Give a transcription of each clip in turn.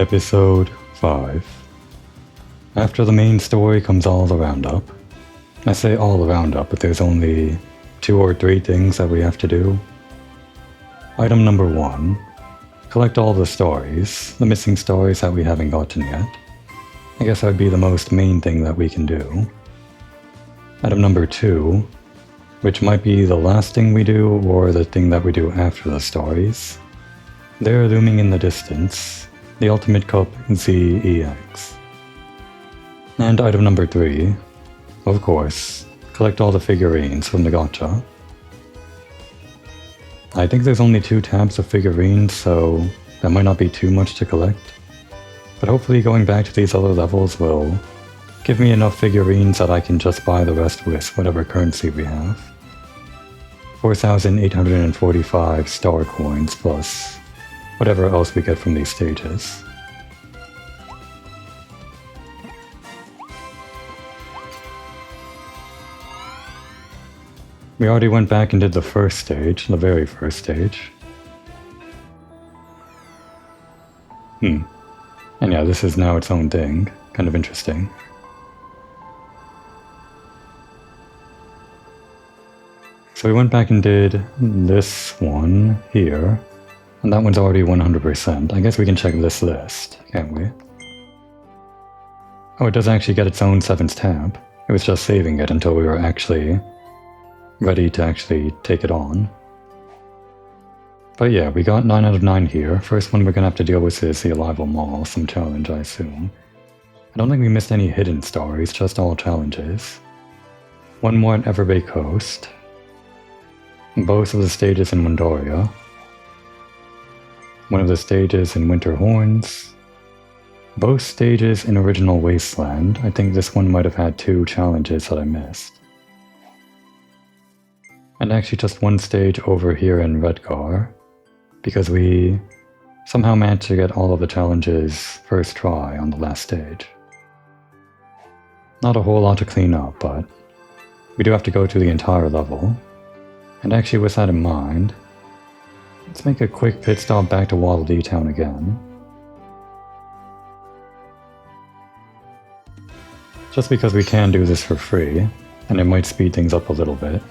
Episode 5. After the main story comes all the roundup. I say all the roundup, but there's only 2 or 3 things that we have to do. Item number 1. Collect all the stories, the missing stories that we haven't gotten yet. I guess that would be the most main thing that we can do. Item number 2, which might be the last thing we do or the thing that we do after the stories. They're looming in the distance. The Ultimate Cup ZEX. And item number 3, of course, collect all the figurines from the gacha. I think there's only 2 tabs of figurines, so that might not be too much to collect. But hopefully going back to these other levels will give me enough figurines that I can just buy the rest with whatever currency we have. 4,845 star coins plus whatever else we get from these stages. We already went back and did the first stage, the very first stage. And yeah, this is now its own thing. Kind of interesting. So we went back and did this one here. And that one's already 100%. I guess we can check this list, can't we? Oh, it does actually get its own 7th tab. It was just saving it until we were actually ready to actually take it on. But yeah, we got 9 out of 9 here. First one we're gonna have to deal with is the Arrival Mall, some challenge I assume. I don't think we missed any hidden stories, just all challenges. One more at Everbay Coast. Both of the stages in Windoria. One of the stages in Winter Horns. Both stages in Original Wasteland. I think this one might have had 2 challenges that I missed. And actually just 1 stage over here in Redgar, because we somehow managed to get all of the challenges first try on the last stage. Not a whole lot to clean up, but we do have to go to the entire level. And actually with that in mind, let's make a quick pit stop back to Waddle Dee Town again. Just because we can do this for free, and it might speed things up a little bit.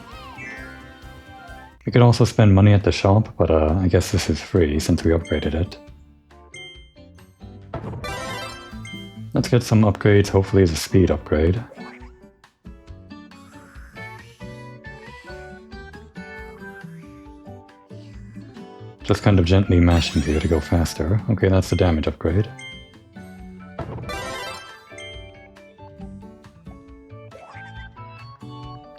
We could also spend money at the shop, but I guess this is free since we upgraded it. Let's get some upgrades, hopefully it's a speed upgrade. Just kind of gently mashing here to go faster. Okay, that's the damage upgrade.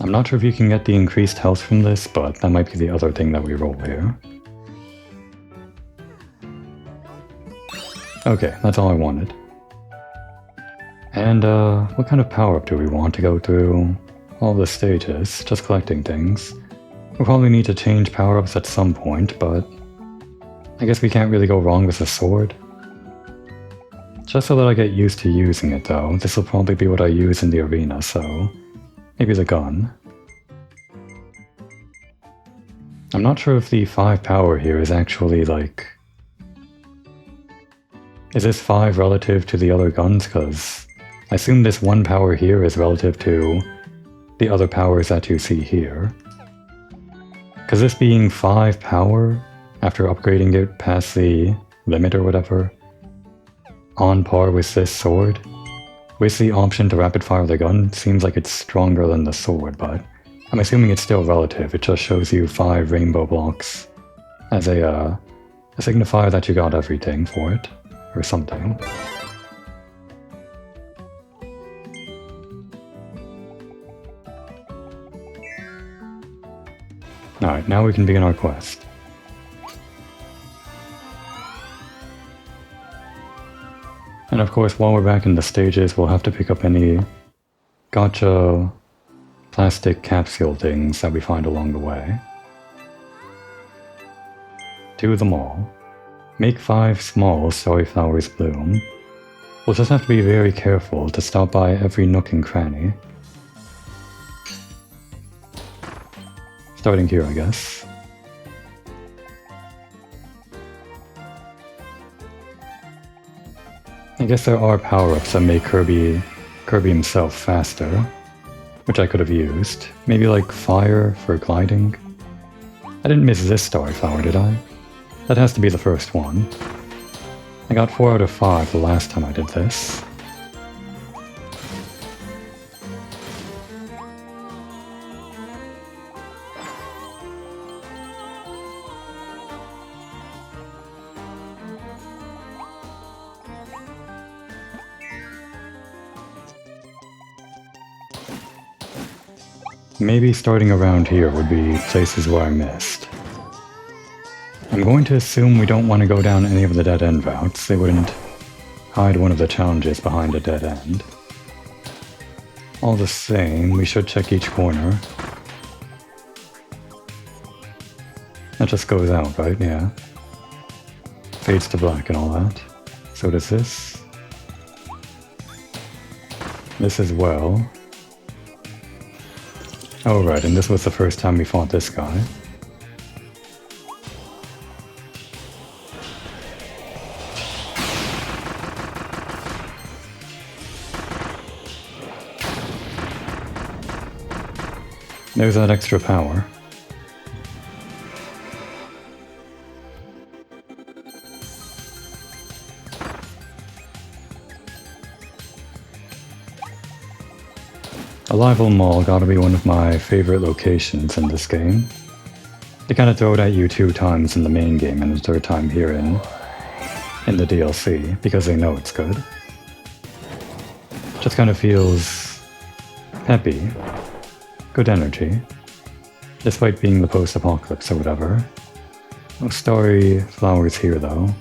I'm not sure if you can get the increased health from this, but that might be the other thing that we roll here. Okay, that's all I wanted. And what kind of power-up do we want to go through all the stages? Just collecting things. We'll probably need to change power-ups at some point, but I guess we can't really go wrong with a sword. Just so that I get used to using it though, this will probably be what I use in the arena, so maybe the gun. I'm not sure if the 5 power here is actually like... Is this 5 relative to the other guns? Because I assume this 1 power here is relative to the other powers that you see here. Because this being 5 power, after upgrading it past the limit or whatever, on par with this sword, with the option to rapid fire the gun, seems like it's stronger than the sword, but I'm assuming it's still relative. It just shows you 5 rainbow blocks as a signifier that you got everything for it, or something. Alright, now we can begin our quest. And of course, while we're back in the stages, we'll have to pick up any gacha plastic capsule things that we find along the way. Do them all. Make 5 small starry flowers bloom. We'll just have to be very careful to stop by every nook and cranny. Starting here, I guess. guess there are power-ups that make Kirby himself faster, which I could have used. Maybe like fire for gliding. I didn't miss this Starry flower, did I? That has to be the first one. I got 4 out of 5 the last time I did this. Maybe starting around here would be places where I missed. I'm going to assume we don't want to go down any of the dead-end routes. They wouldn't hide one of the challenges behind a dead end. All the same, we should check each corner. That just goes out, right? Yeah. Fades to black and all that. So does this. This as well. Oh right, and this was the first time we fought this guy. There's that extra power. Arrival Mall gotta be one of my favorite locations in this game. They kinda throw it at you 2 times in the main game and a 3rd time here in the DLC, because they know it's good. Just kinda feels peppy. Good energy. Despite being the post-apocalypse or whatever. No starry flowers here though.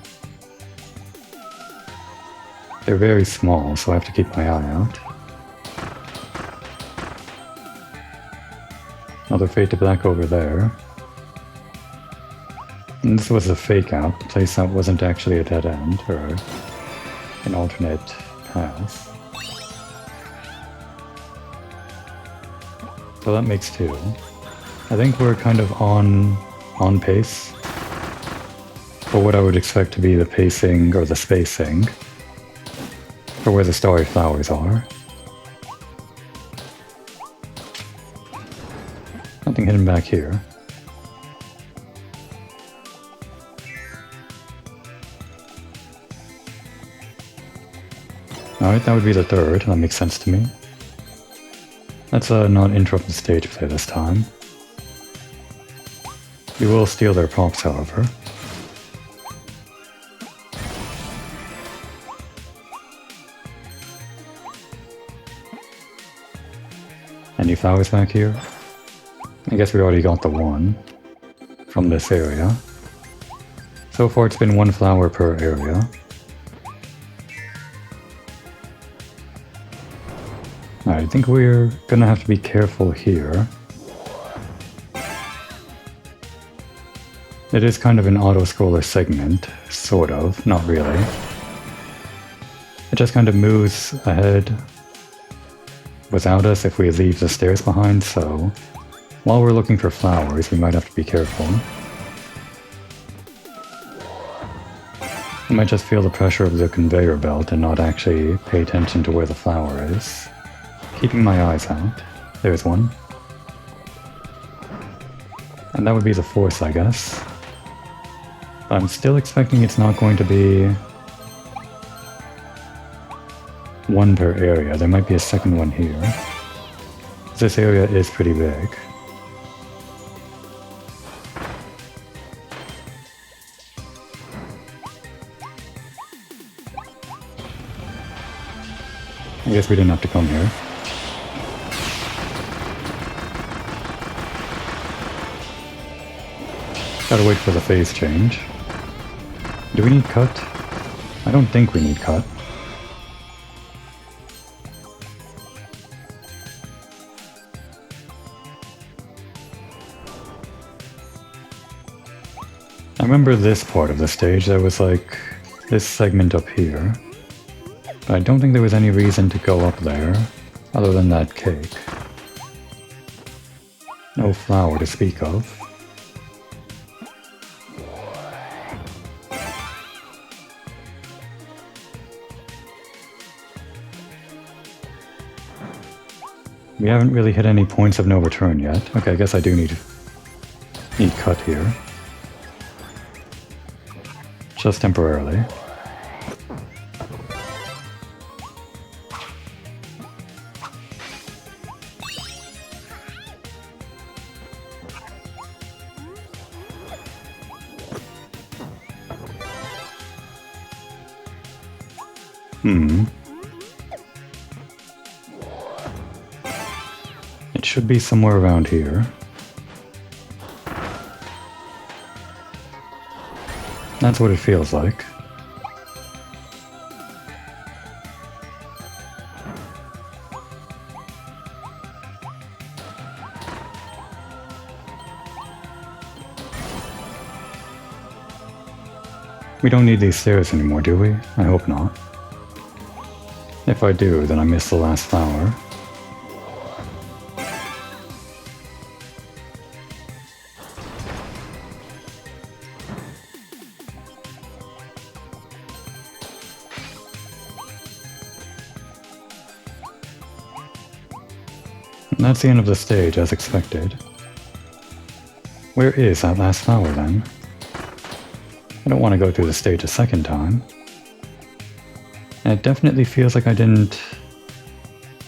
They're very small, so I have to keep my eye out. Another fade to black over there. And this was a fake out, the place that wasn't actually a dead end, or an alternate path. So that makes 2. I think we're kind of on pace for what I would expect to be the pacing or the spacing for where the starry flowers are. Nothing hidden back here. Alright, that would be the 3rd. That makes sense to me. Let's not interrupt the stage play this time. We will steal their props, however. Any flowers back here? I guess we already got the 1 from this area. So far it's been 1 flower per area. Alright, I think we're gonna have to be careful here. It is kind of an auto-scroller segment, sort of, not really. It just kind of moves ahead without us if we leave the stairs behind, so while we're looking for flowers, we might have to be careful. We might just feel the pressure of the conveyor belt and not actually pay attention to where the flower is. Keeping my eyes out. There's one. And that would be the 4th, I guess. I'm still expecting it's not going to be 1 per area. There might be a 2nd one here. This area is pretty big. I guess we didn't have to come here. Gotta wait for the phase change. Do we need cut? I don't think we need cut. I remember this part of the stage, there was like this segment up here. But I don't think there was any reason to go up there, other than that cake. No flower to speak of. We haven't really hit any points of no return yet. Okay, I guess I do need cut here. Just temporarily. It should be somewhere around here. That's what it feels like. We don't need these stairs anymore, do we? I hope not. If I do, then I missed the last flower. And that's the end of the stage, as expected. Where is that last flower, then? I don't want to go through the stage a second time. And it definitely feels like I didn't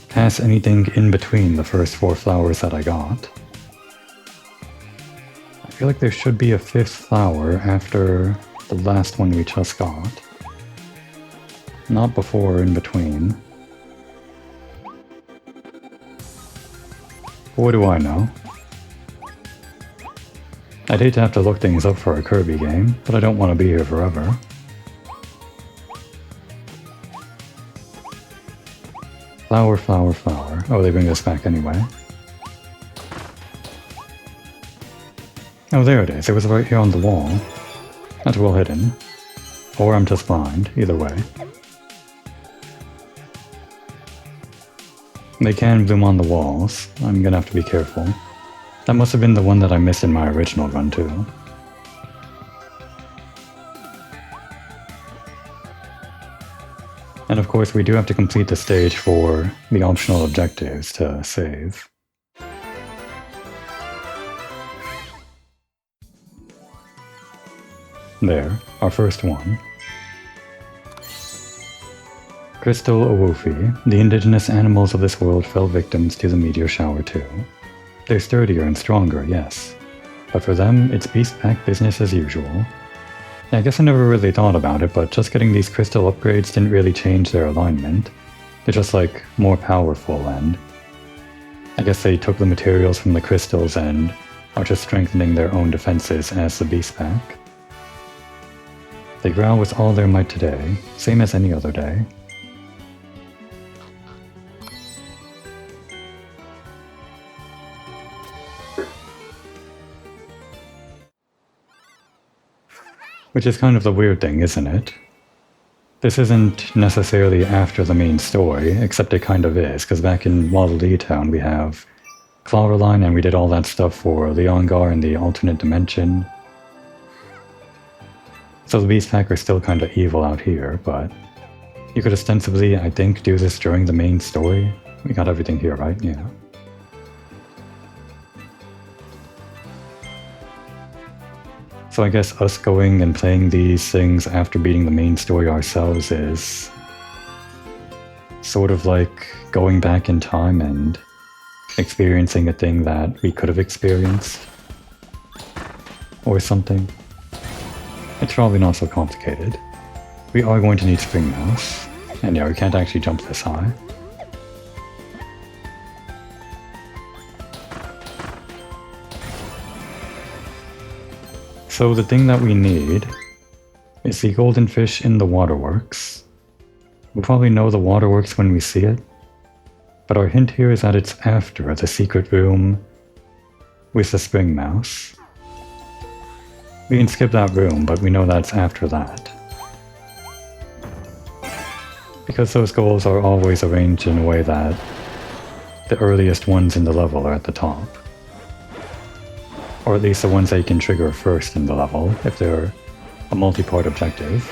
pass anything in between the first 4 flowers that I got. I feel like there should be a 5th flower after the last one we just got. Not before or in between. What do I know? I'd hate to have to look things up for a Kirby game, but I don't want to be here forever. Flower, flower, flower. Oh, they bring us back anyway. Oh, there it is. It was right here on the wall. That's well hidden. Or I'm just blind. Either way. They can bloom on the walls. I'm gonna have to be careful. That must have been the one that I missed in my original run, too. And of course, we do have to complete the stage for the optional objectives to save. There, our first one. Crystal Owufi, the indigenous animals of this world fell victims to the meteor shower too. They're sturdier and stronger, yes. But for them, it's beast pack business as usual. I guess I never really thought about it, but just getting these crystal upgrades didn't really change their alignment. They're just like more powerful, and I guess they took the materials from the crystals and are just strengthening their own defenses as the beast pack. They growl with all their might today, same as any other day. Which is kind of the weird thing, isn't it? This isn't necessarily after the main story, except it kind of is, because back in Waddle Town we have Flowerline and we did all that stuff for Leongar and the alternate dimension. So the Beast Pack are still kind of evil out here, but you could ostensibly, I think, do this during the main story. We got everything here, right? Yeah. So I guess us going and playing these things after beating the main story ourselves is sort of like going back in time and experiencing a thing that we could have experienced. Or something. It's probably not so complicated. We are going to need Spring Mouse. And yeah, we can't actually jump this high. So the thing that we need is the golden fish in the waterworks. We'll probably know the waterworks when we see it, but our hint here is that it's after the secret room with the spring mouse. We can skip that room, but we know that's after that. Because those goals are always arranged in a way that the earliest ones in the level are at the top. Or at least the ones that you can trigger first in the level, if they're a multi-part objective.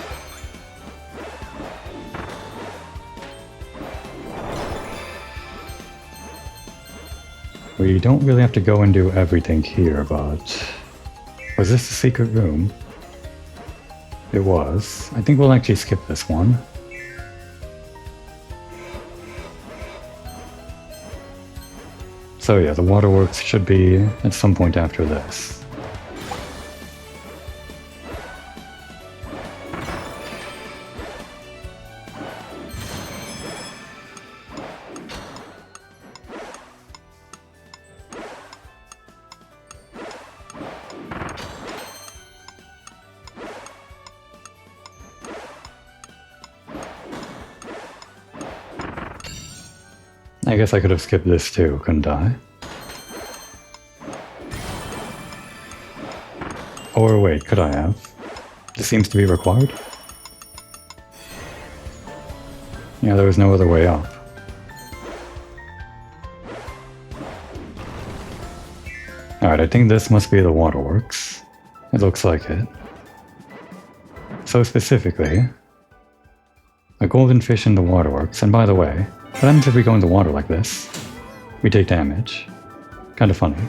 We don't really have to go and do everything here, but... Was this a secret room? It was. I think we'll actually skip this one. So yeah, the waterworks should be at some point after this. I guess I could have skipped this too, couldn't I? Or wait, could I have? This seems to be required? Yeah, there was no other way up. Alright, I think this must be the waterworks. It looks like it. So specifically, a golden fish in the waterworks, and by the way, what happens if we go in the water like this? We take damage. Kind of funny.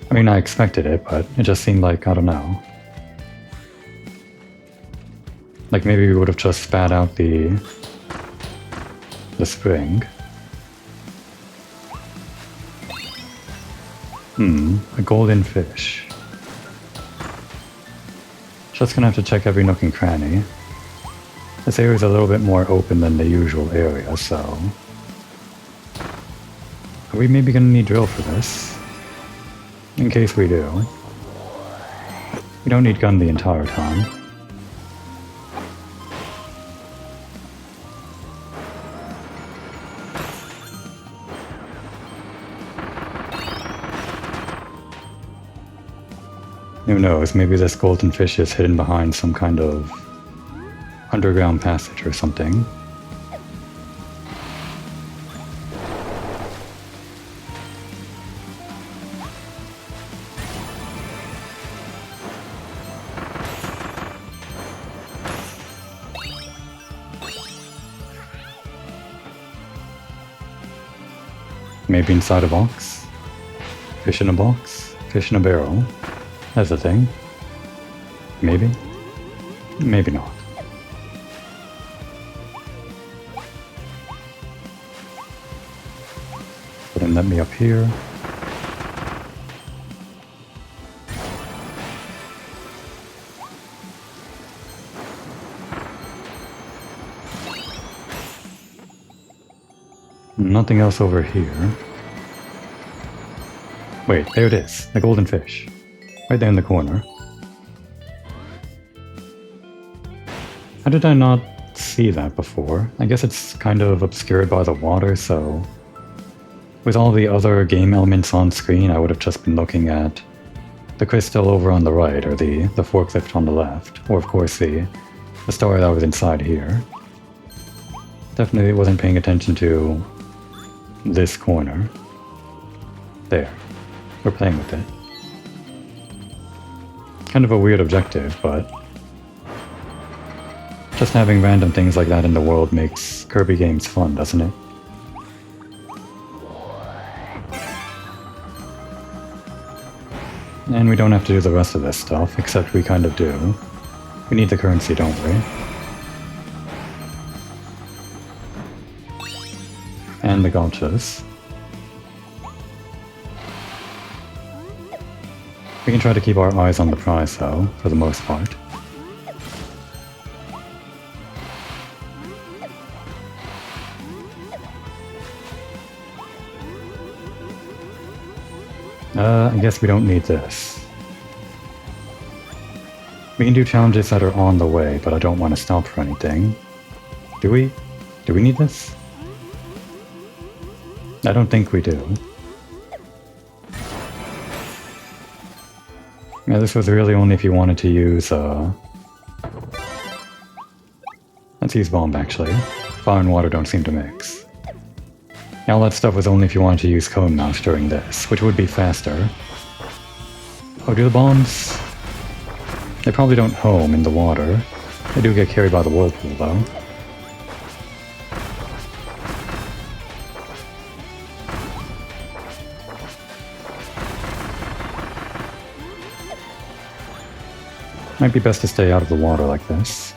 I mean, I expected it, but it just seemed like, I don't know. Like maybe we would have just spat out the spring. A golden fish. Just gonna have to check every nook and cranny. This area is a little bit more open than the usual area, so... Are we maybe gonna need drill for this? In case we do. We don't need gun the entire time. Who knows, maybe this golden fish is hidden behind some kind of underground passage or something. Maybe inside a box? Fish in a box? Fish in a barrel? That's a thing. Maybe? Maybe not. But then let me up here. Nothing else over here. Wait, there it is. The golden fish. Right there in the corner. How did I not see that before? I guess it's kind of obscured by the water, so... With all the other game elements on screen, I would have just been looking at the crystal over on the right, or the forklift on the left, or of course the star that was inside here. Definitely wasn't paying attention to this corner. There. We're playing with it. Kind of a weird objective, but just having random things like that in the world makes Kirby games fun, doesn't it? And we don't have to do the rest of this stuff, except we kind of do. We need the currency, don't we? And the gotchas. We can try to keep our eyes on the prize, though, for the most part. I guess we don't need this. We can do challenges that are on the way, but I don't want to stop for anything. Do we? Do we need this? I don't think we do. Yeah, this was really only if you wanted to use, Let's use bomb, actually. Fire and water don't seem to mix. Yeah, all that stuff was only if you wanted to use cone mouse during this, which would be faster. Oh, do the bombs... They probably don't home in the water. They do get carried by the whirlpool, though. Might be best to stay out of the water like this.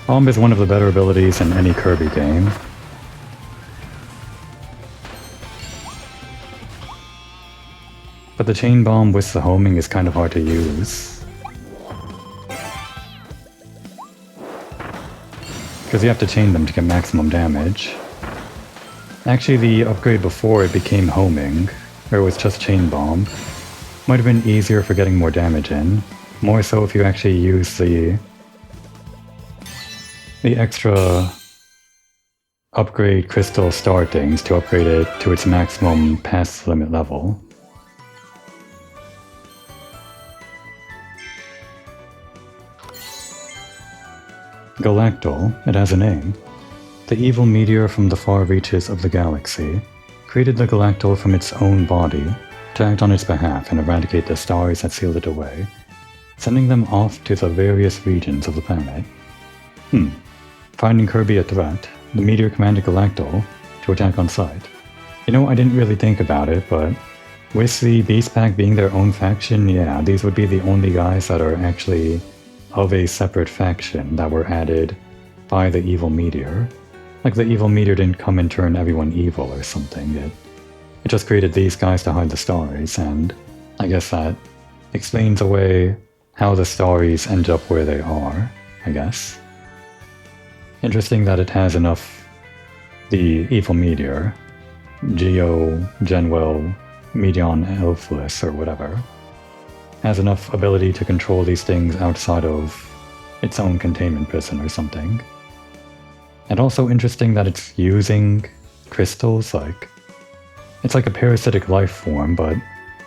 Bomb is one of the better abilities in any Kirby game. But the chain bomb with the homing is kind of hard to use. Because you have to chain them to get maximum damage. Actually, the upgrade before it became homing, where it was just chain bomb, might have been easier for getting more damage in. More so if you actually use the extra upgrade crystal star things to upgrade it to its maximum past limit level. Galactal, it has a name. The evil meteor from the far reaches of the galaxy created the Galactal from its own body to act on its behalf and eradicate the stars that sealed it away, sending them off to the various regions of the planet. Finding Kirby a threat, the meteor commanded Galactal to attack on sight. You know, I didn't really think about it, but with the Beast Pack being their own faction, yeah, these would be the only guys that are actually of a separate faction that were added by the evil meteor. Like the evil meteor didn't come and turn everyone evil or something, it just created these guys to hide the Starries, and I guess that explains away how the Starries end up where they are, I guess. Interesting that it has enough, the evil meteor, Geo, Genwell, Medion Elfless or whatever, has enough ability to control these things outside of its own containment prison or something. And also interesting that it's using crystals, it's like a parasitic life form, but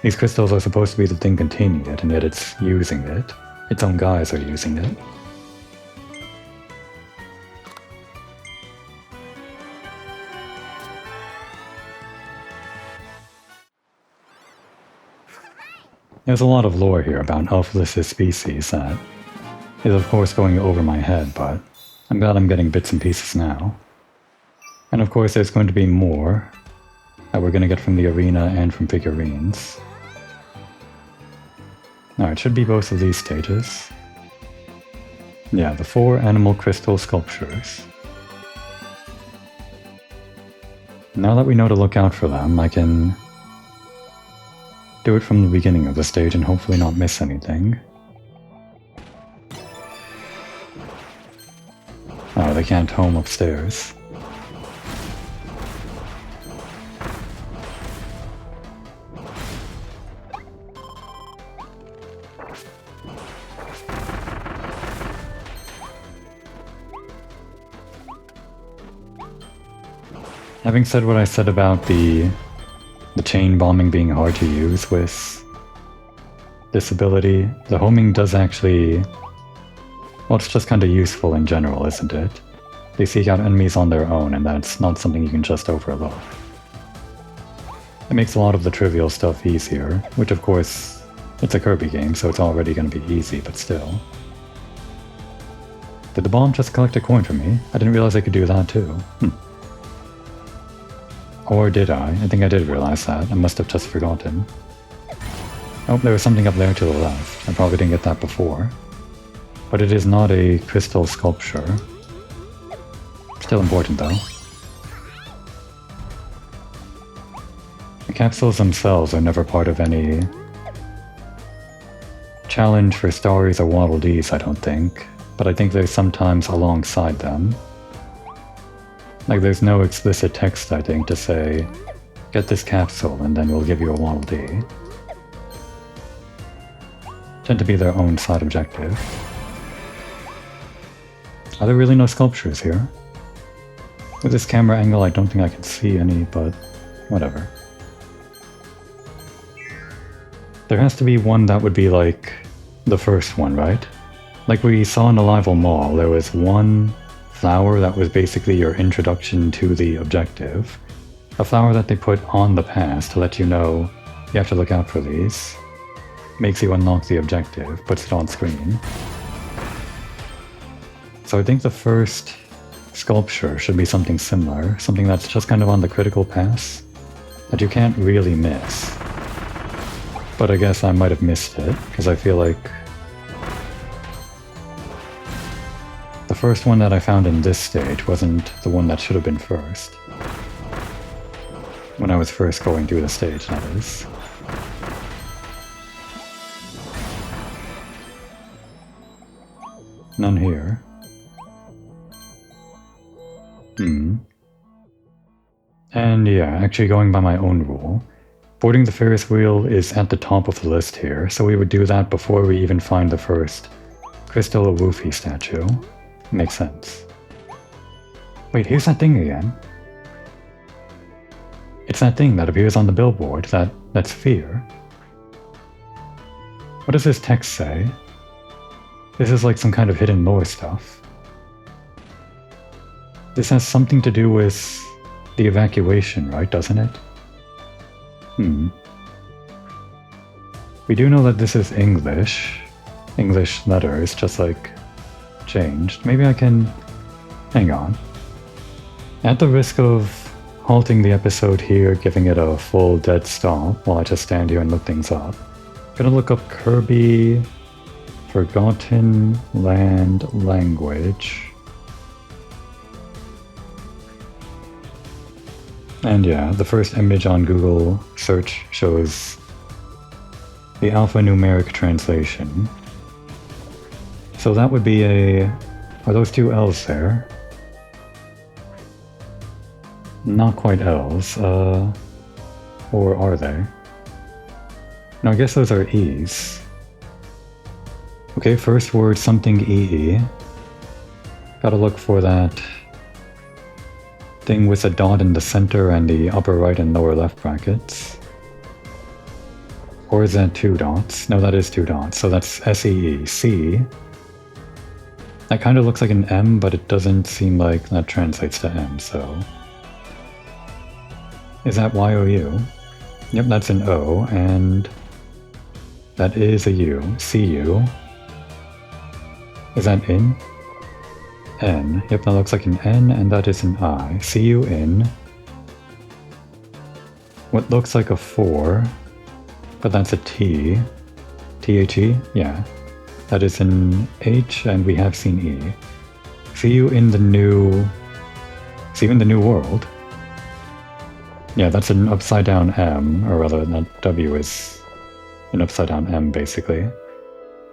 these crystals are supposed to be the thing containing it, and yet it's using it. Its own guys are using it. There's a lot of lore here about Elfless' species that is of course going over my head, but I'm glad I'm getting bits and pieces now. And of course there's going to be more that we're going to get from the arena and from figurines. Now it should be both of these stages. Yeah, the 4 animal crystal sculptures. Now that we know to look out for them, I can do it from the beginning of the stage and hopefully not miss anything. Oh, they can't home upstairs. Having said what I said about the chain bombing being hard to use with this ability, the homing does actually, well, it's just kind of useful in general, isn't it? They seek out enemies on their own, and that's not something you can just overlook. It makes a lot of the trivial stuff easier, which of course, it's a Kirby game, so it's already going to be easy, but still. Did the bomb just collect a coin for me? I didn't realize I could do that too. Or did I? I think I did realize that. I must have just forgotten. Oh, there was something up there to the left. I probably didn't get that before. But it is not a crystal sculpture. Still important though. The capsules themselves are never part of any challenge for Starries or Waddle Dees, I don't think. But I think they're sometimes alongside them. Like, there's no explicit text, I think, to say, get this capsule and then we'll give you a Waddle Dee. Tend to be their own side objective. Are there really no sculptures here? With this camera angle, I don't think I can see any, but whatever. There has to be one that would be like the first one, right? Like we saw in the Lival Mall, there was one flower that was basically your introduction to the objective. A flower that they put on the pass to let you know you have to look out for these. Makes you unlock the objective, puts it on screen. So I think the first sculpture should be something similar, something that's just kind of on the critical pass. that you can't really miss. But I guess I might have missed it, because I feel like the first one that I found in this stage wasn't the one that should have been first. When I was first going through the stage, that is. None here. And yeah, actually going by my own rule, boarding the Ferris wheel is at the top of the list here, so we would do that before we even find the first Crystal Wolfie statue. Makes sense. Wait, here's that thing again. It's that thing that appears on the billboard, that's fear. What does this text say? This is like some kind of hidden lore stuff. This has something to do with the evacuation, right, doesn't it? We do know that this is English. English letters, just like changed. Maybe I can... hang on. At the risk of halting the episode here, giving it a full dead stop while I just stand here and look things up, I'm gonna look up Kirby Forgotten Land Language. And yeah, the first image on Google search shows the alphanumeric translation. So that would be a... are those two L's there? Not quite L's, or are they? No, I guess those are E's. Okay, first word, something EE. Gotta look for that thing with a dot in the center and the upper right and lower left brackets. Or is that two dots? No, that is two dots, so that's SEE. C. That kind of looks like an M, but it doesn't seem like that translates to M, so... is that Y-O-U? Yep, that's an O, and... that is a U. C-U. Is that in? N. Yep, that looks like an N, and that is an I. C-U in. What looks like a 4, but that's a T. T-H-E? Yeah. That is an H, and we have seen E. See you in the new... see you in the new world? Yeah, that's an upside down M, or rather that W is an upside down M, basically.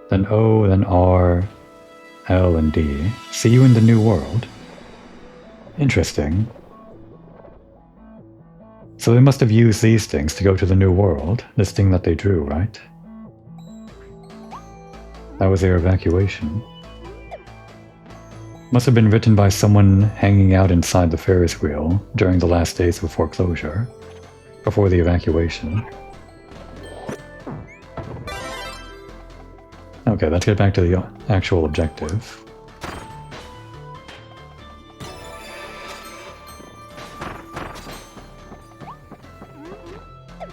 Then O, then R, L, and D. See you in the new world? Interesting. So they must have used these things to go to the new world, this thing that they drew, right? That was their evacuation. Must have been written by someone hanging out inside the Ferris wheel during the last days of foreclosure, before the evacuation. Okay, let's get back to the actual objective.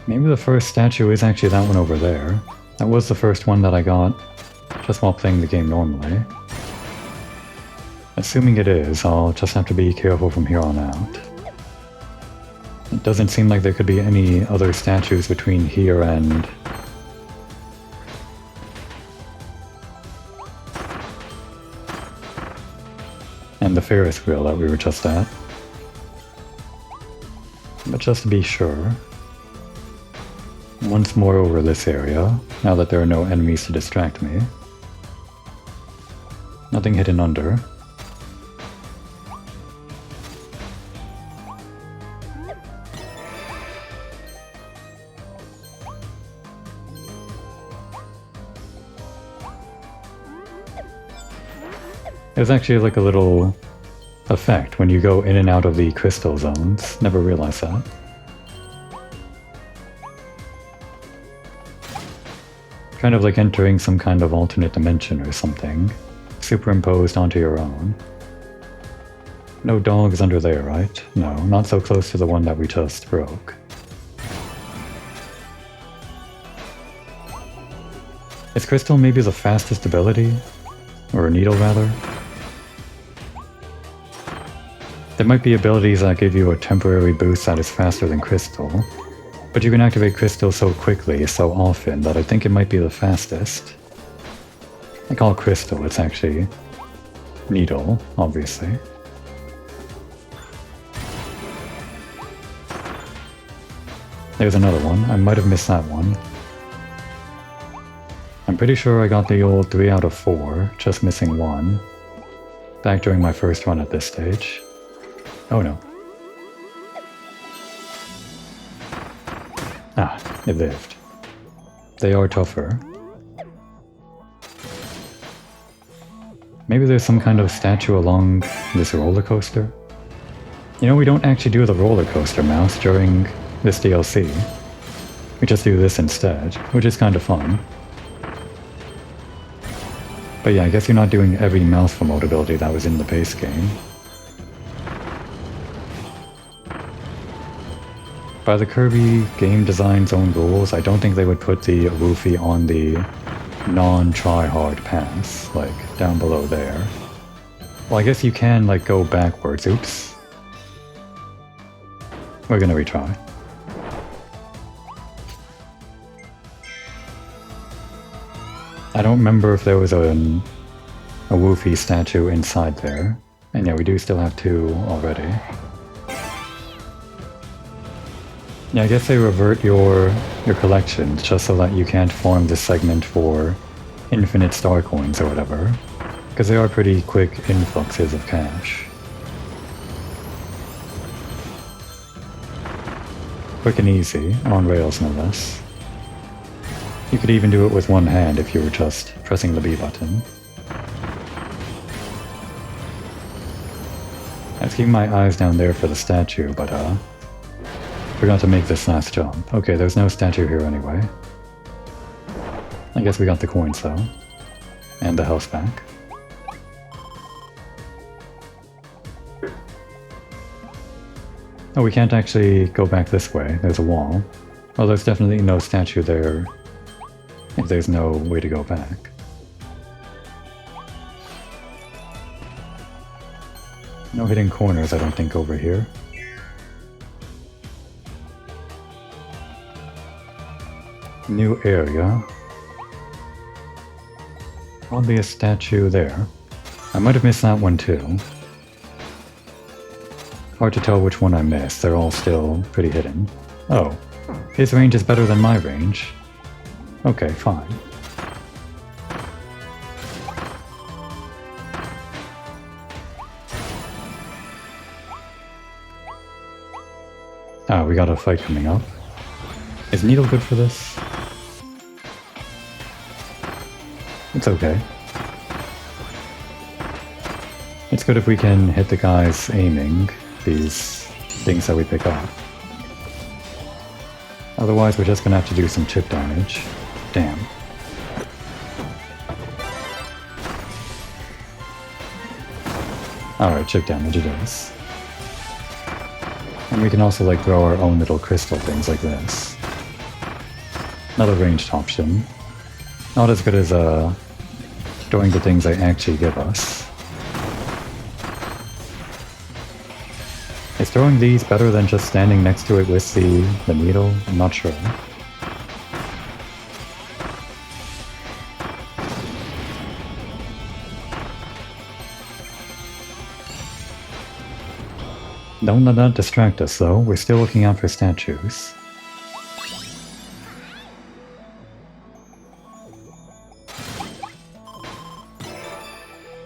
Maybe the first statue is actually that one over there. That was the first one that I got just while playing the game normally. Assuming it is, I'll just have to be careful from here on out. It doesn't seem like there could be any other statues between here and... the Ferris wheel that we were just at. But just to be sure, once more over this area, now that there are no enemies to distract me. Nothing hidden under. There's actually like a little effect when you go in and out of the crystal zones. Never realized that. Kind of like entering some kind of alternate dimension or something, superimposed onto your own. No dogs under there, right? No, not so close to the one that we just broke. Is crystal maybe the fastest ability? Or a needle, rather? There might be abilities that give you a temporary boost that is faster than crystal, But you can activate crystal so quickly, so often, that I think it might be the fastest. I call it crystal, it's actually needle, obviously. There's another one. I might have missed that one. I'm pretty sure I got the old 3 out of 4, just missing 1. Back during my first run at this stage. Oh no. Ah, it lived. They are tougher. Maybe there's some kind of statue along this roller coaster? You know, we don't actually do the roller coaster mouse during this DLC. We just do this instead, which is kind of fun. But yeah, I guess you're not doing every mouse remote ability that was in the base game. By the Kirby game design's own rules, I don't think they would put the roofie on the non-try-hard pass, like down below there. Well, I guess you can, like, go backwards. Oops. We're gonna retry. I don't remember if there was a woofie statue inside there. And yeah, we do still have 2 already. Yeah, I guess they revert your collections just so that you can't farm this segment for infinite star coins or whatever. Because they are pretty quick influxes of cash. Quick and easy, on rails no less. You could even do it with one hand if you were just pressing the B button. I was keeping my eyes down there for the statue, but forgot to make this last jump. Okay, there's no statue here anyway. I guess we got the coins though. And the health back. Oh, we can't actually go back this way. There's a wall. Well, there's definitely no statue there if there's no way to go back. No hidden corners, I don't think, over here. New area. Probably a statue there. I might have missed that one too. Hard to tell which one I missed, they're all still pretty hidden. Oh, his range is better than my range. Okay, fine. Ah, we got a fight coming up. Is Needle good for this? It's okay. It's good if we can hit the guys aiming these things that we pick up. Otherwise, we're just gonna have to do some chip damage. Damn. Alright, chip damage it is. And we can also, like, throw our own little crystal things like this. Another ranged option. Not as good as, throwing the things they actually give us. Is throwing these better than just standing next to it with the needle? I'm not sure. Don't let that distract us though, we're still looking out for statues.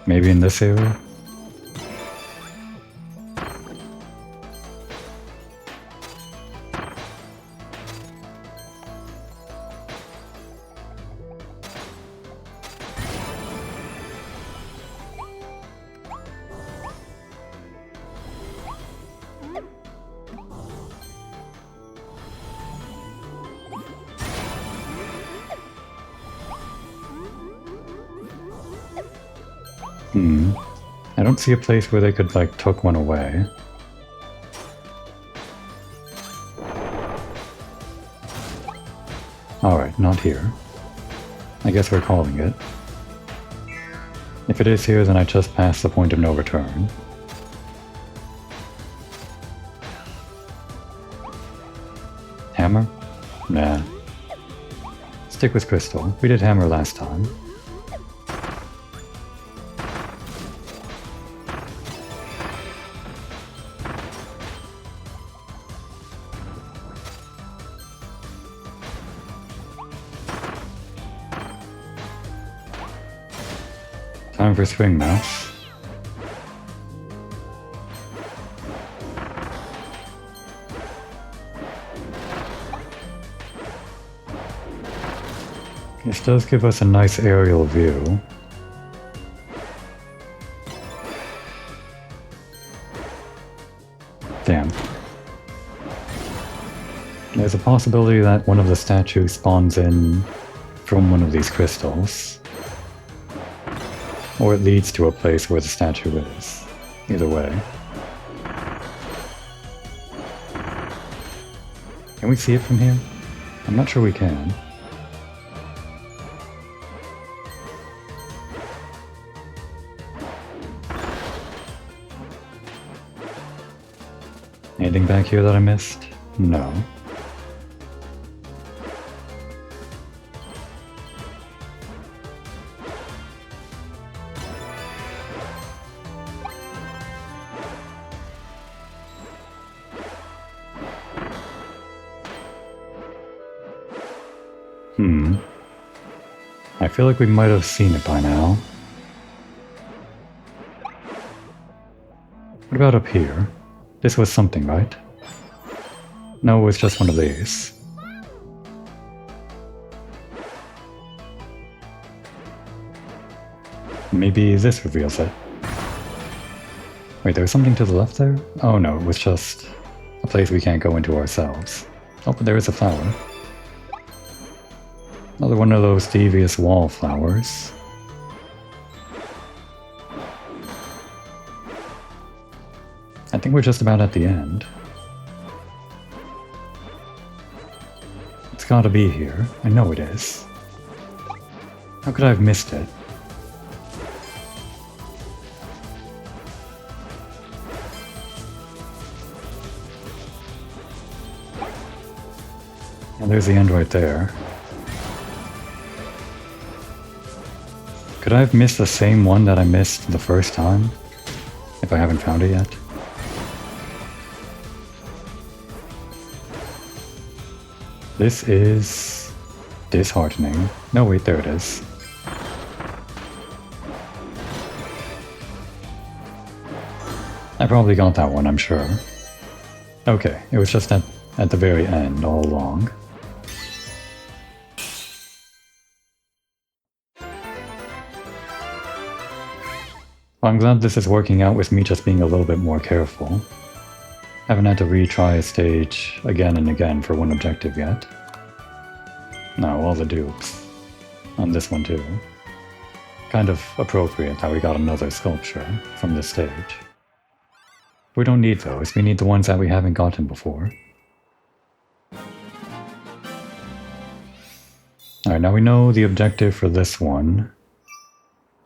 Maybe in this area? I don't see a place where they could, like, tuck one away. Alright, not here. I guess we're calling it. If it is here, then I just passed the point of no return. Hammer? Nah. Stick with crystal. We did hammer last time. Time for swing mouse. This does give us a nice aerial view. Damn. There's a possibility that one of the statues spawns in from one of these crystals. Or it leads to a place where the statue is. Either way. Can we see it from here? I'm not sure we can. Anything back here that I missed? No. I feel like we might have seen it by now. What about up here? This was something, right? No, it was just one of these. Maybe this reveals it. Wait, there was something to the left there? Oh no, it was just a place we can't go into ourselves. Oh, but there is a flower. Another one of those devious wallflowers. I think we're just about at the end. It's gotta be here. I know it is. How could I have missed it? And there's the end right there. Could I have missed the same one that I missed the first time? If I haven't found it yet? This is disheartening. No, wait, there it is. I probably got that one, I'm sure. Okay, it was just at the very end all along. Well, I'm glad this is working out with me just being a little bit more careful. Haven't had to retry a stage again and again for one objective yet. No, all the dupes. On this one too. Kind of appropriate how we got another sculpture from this stage. We don't need those, we need the ones that we haven't gotten before. Alright, now we know the objective for this one.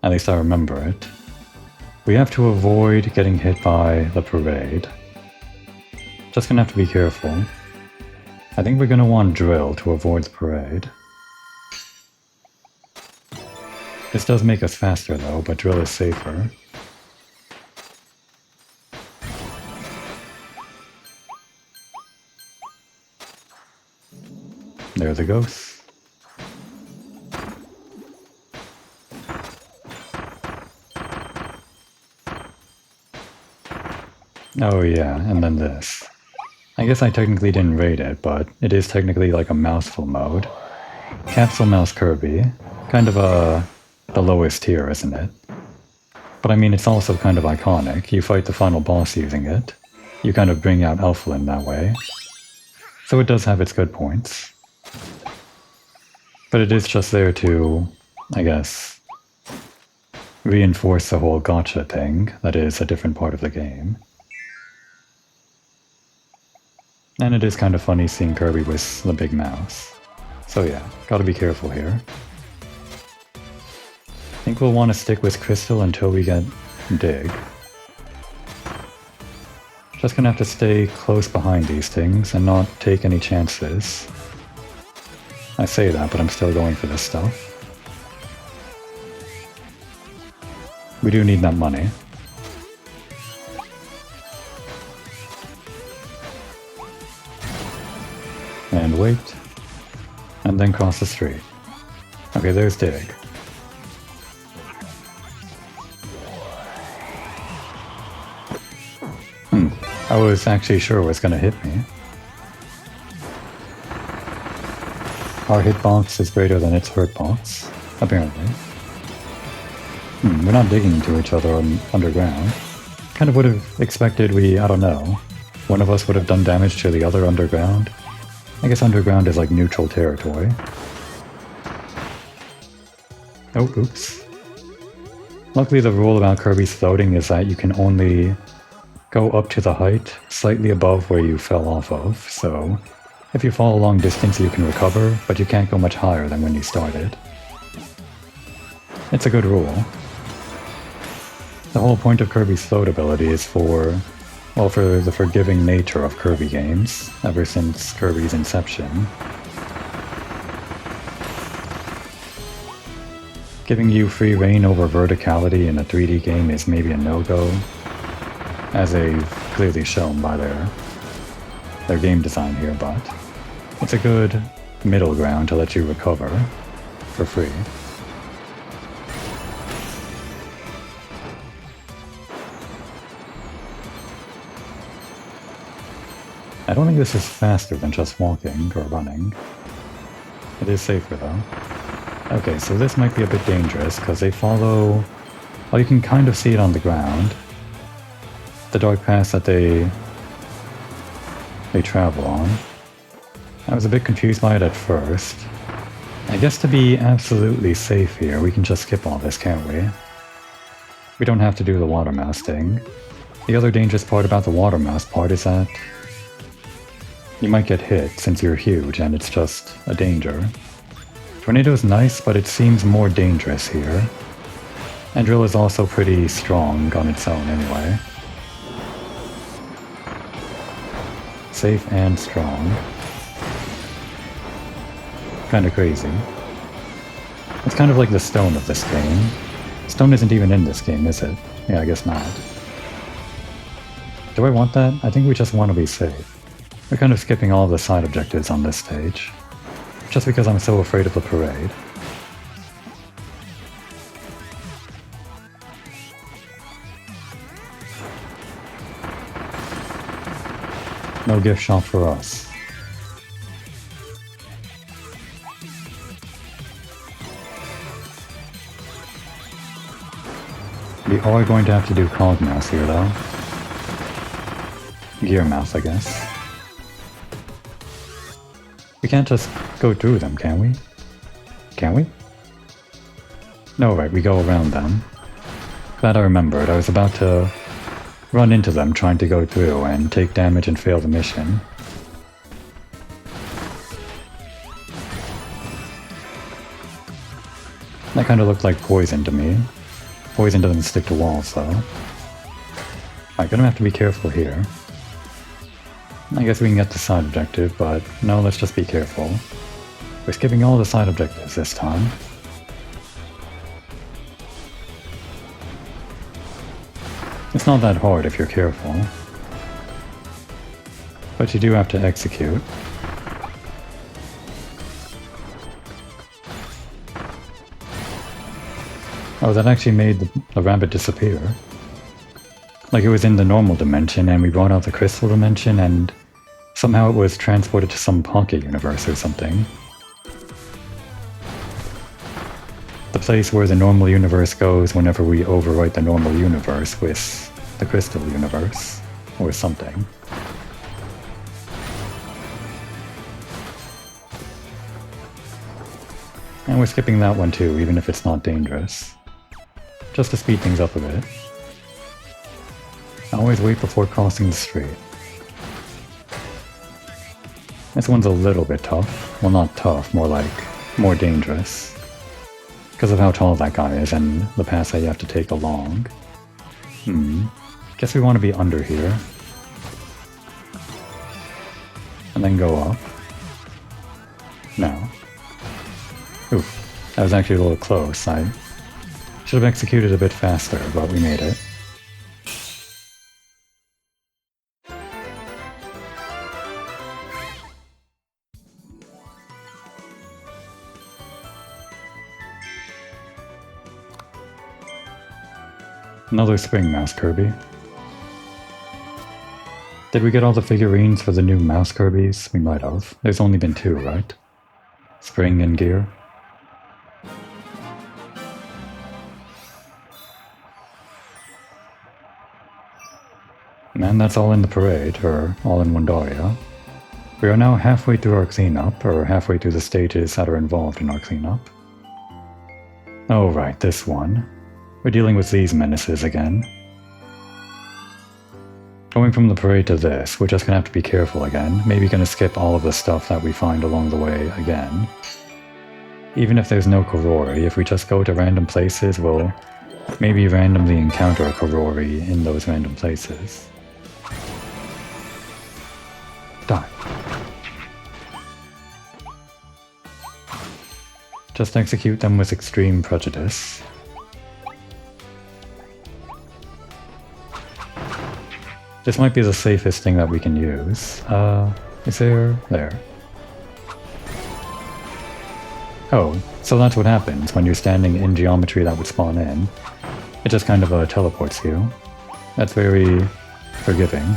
At least I remember it. We have to avoid getting hit by the parade. Just gonna have to be careful. I think we're gonna want drill to avoid the parade. This does make us faster though, but drill is safer. There are the ghosts. Oh yeah, and then this. I guess I technically didn't rate it, but it is technically like a mouseful mode. Capsule Mouse Kirby. Kind of the lowest tier, isn't it? But I mean, it's also kind of iconic. You fight the final boss using it. You kind of bring out Elflin that way. So it does have its good points. But it is just there to, I guess, reinforce the whole gotcha thing that is a different part of the game. And it is kind of funny seeing Kirby with the big mouse. So yeah, gotta be careful here. I think we'll want to stick with Crystal until we get Dig. Just gonna have to stay close behind these things and not take any chances. I say that, but I'm still going for this stuff. We do need that money. And wait. And then cross the street. Okay, there's dig. I was actually sure it was gonna hit me. Our hitbox is greater than its hurtbox, apparently. We're not digging into each other underground. Kind of would have expected I don't know, one of us would have done damage to the other underground. I guess underground is like neutral territory. Oh, oops. Luckily the rule about Kirby's floating is that you can only go up to the height slightly above where you fell off of, so if you fall a long distance you can recover, but you can't go much higher than when you started. It's a good rule. The whole point of Kirby's float ability is for the forgiving nature of Kirby games, ever since Kirby's inception. Giving you free reign over verticality in a 3D game is maybe a no-go, as they've clearly shown by their game design here, but it's a good middle ground to let you recover for free. I don't think this is faster than just walking or running. It is safer though. Okay, so this might be a bit dangerous because they follow... Well, you can kind of see it on the ground. The dark paths that they travel on. I was a bit confused by it at first. I guess to be absolutely safe here, we can just skip all this, can't we? We don't have to do the water mouse thing. The other dangerous part about the water mouse part is that you might get hit since you're huge and it's just a danger. Tornado's nice, but it seems more dangerous here. And drill is also pretty strong on its own anyway. Safe and strong. Kinda crazy. It's kind of like the stone of this game. Stone isn't even in this game, is it? Yeah, I guess not. Do I want that? I think we just want to be safe. We're kind of skipping all the side objectives on this stage. Just because I'm so afraid of the parade. No gift shop for us. We are going to have to do cog mouse here though. Gear mouse, I guess. We can't just go through them, can we? Can we? No, right, we go around them. Glad I remembered. I was about to run into them trying to go through and take damage and fail the mission. That kind of looked like poison to me. Poison doesn't stick to walls though. Alright, gonna have to be careful here. I guess we can get the side objective, but no, let's just be careful. We're skipping all the side objectives this time. It's not that hard if you're careful. But you do have to execute. Oh, that actually made the rabbit disappear. Like it was in the normal dimension and we brought out the crystal dimension and somehow it was transported to some pocket universe or something. The place where the normal universe goes whenever we overwrite the normal universe with the crystal universe or something. And we're skipping that one too, even if it's not dangerous. Just to speed things up a bit. Always wait before crossing the street. This one's a little bit tough. Well, not tough, more dangerous. Because of how tall that guy is and the paths that you have to take along. Guess we want to be under here. and then go up. No. Oof, that was actually a little close. I should have executed a bit faster, but we made it. Another spring mouse Kirby. Did we get all the figurines for the new mouse Kirbys? We might have. There's only been 2, right? Spring and gear. And that's all in the parade, or all in Wandaria. We are now halfway through our cleanup, or halfway through the stages that are involved in our cleanup. Oh right, this one. We're dealing with these menaces again. Going from the parade to this, we're just gonna have to be careful again. Maybe gonna skip all of the stuff that we find along the way again. Even if there's no Karori, if we just go to random places, we'll maybe randomly encounter a Karori in those random places. Die. Just execute them with extreme prejudice. This might be the safest thing that we can use. Is there? There. Oh, so that's what happens when you're standing in geometry that would spawn in. It just kind of teleports you. That's very forgiving.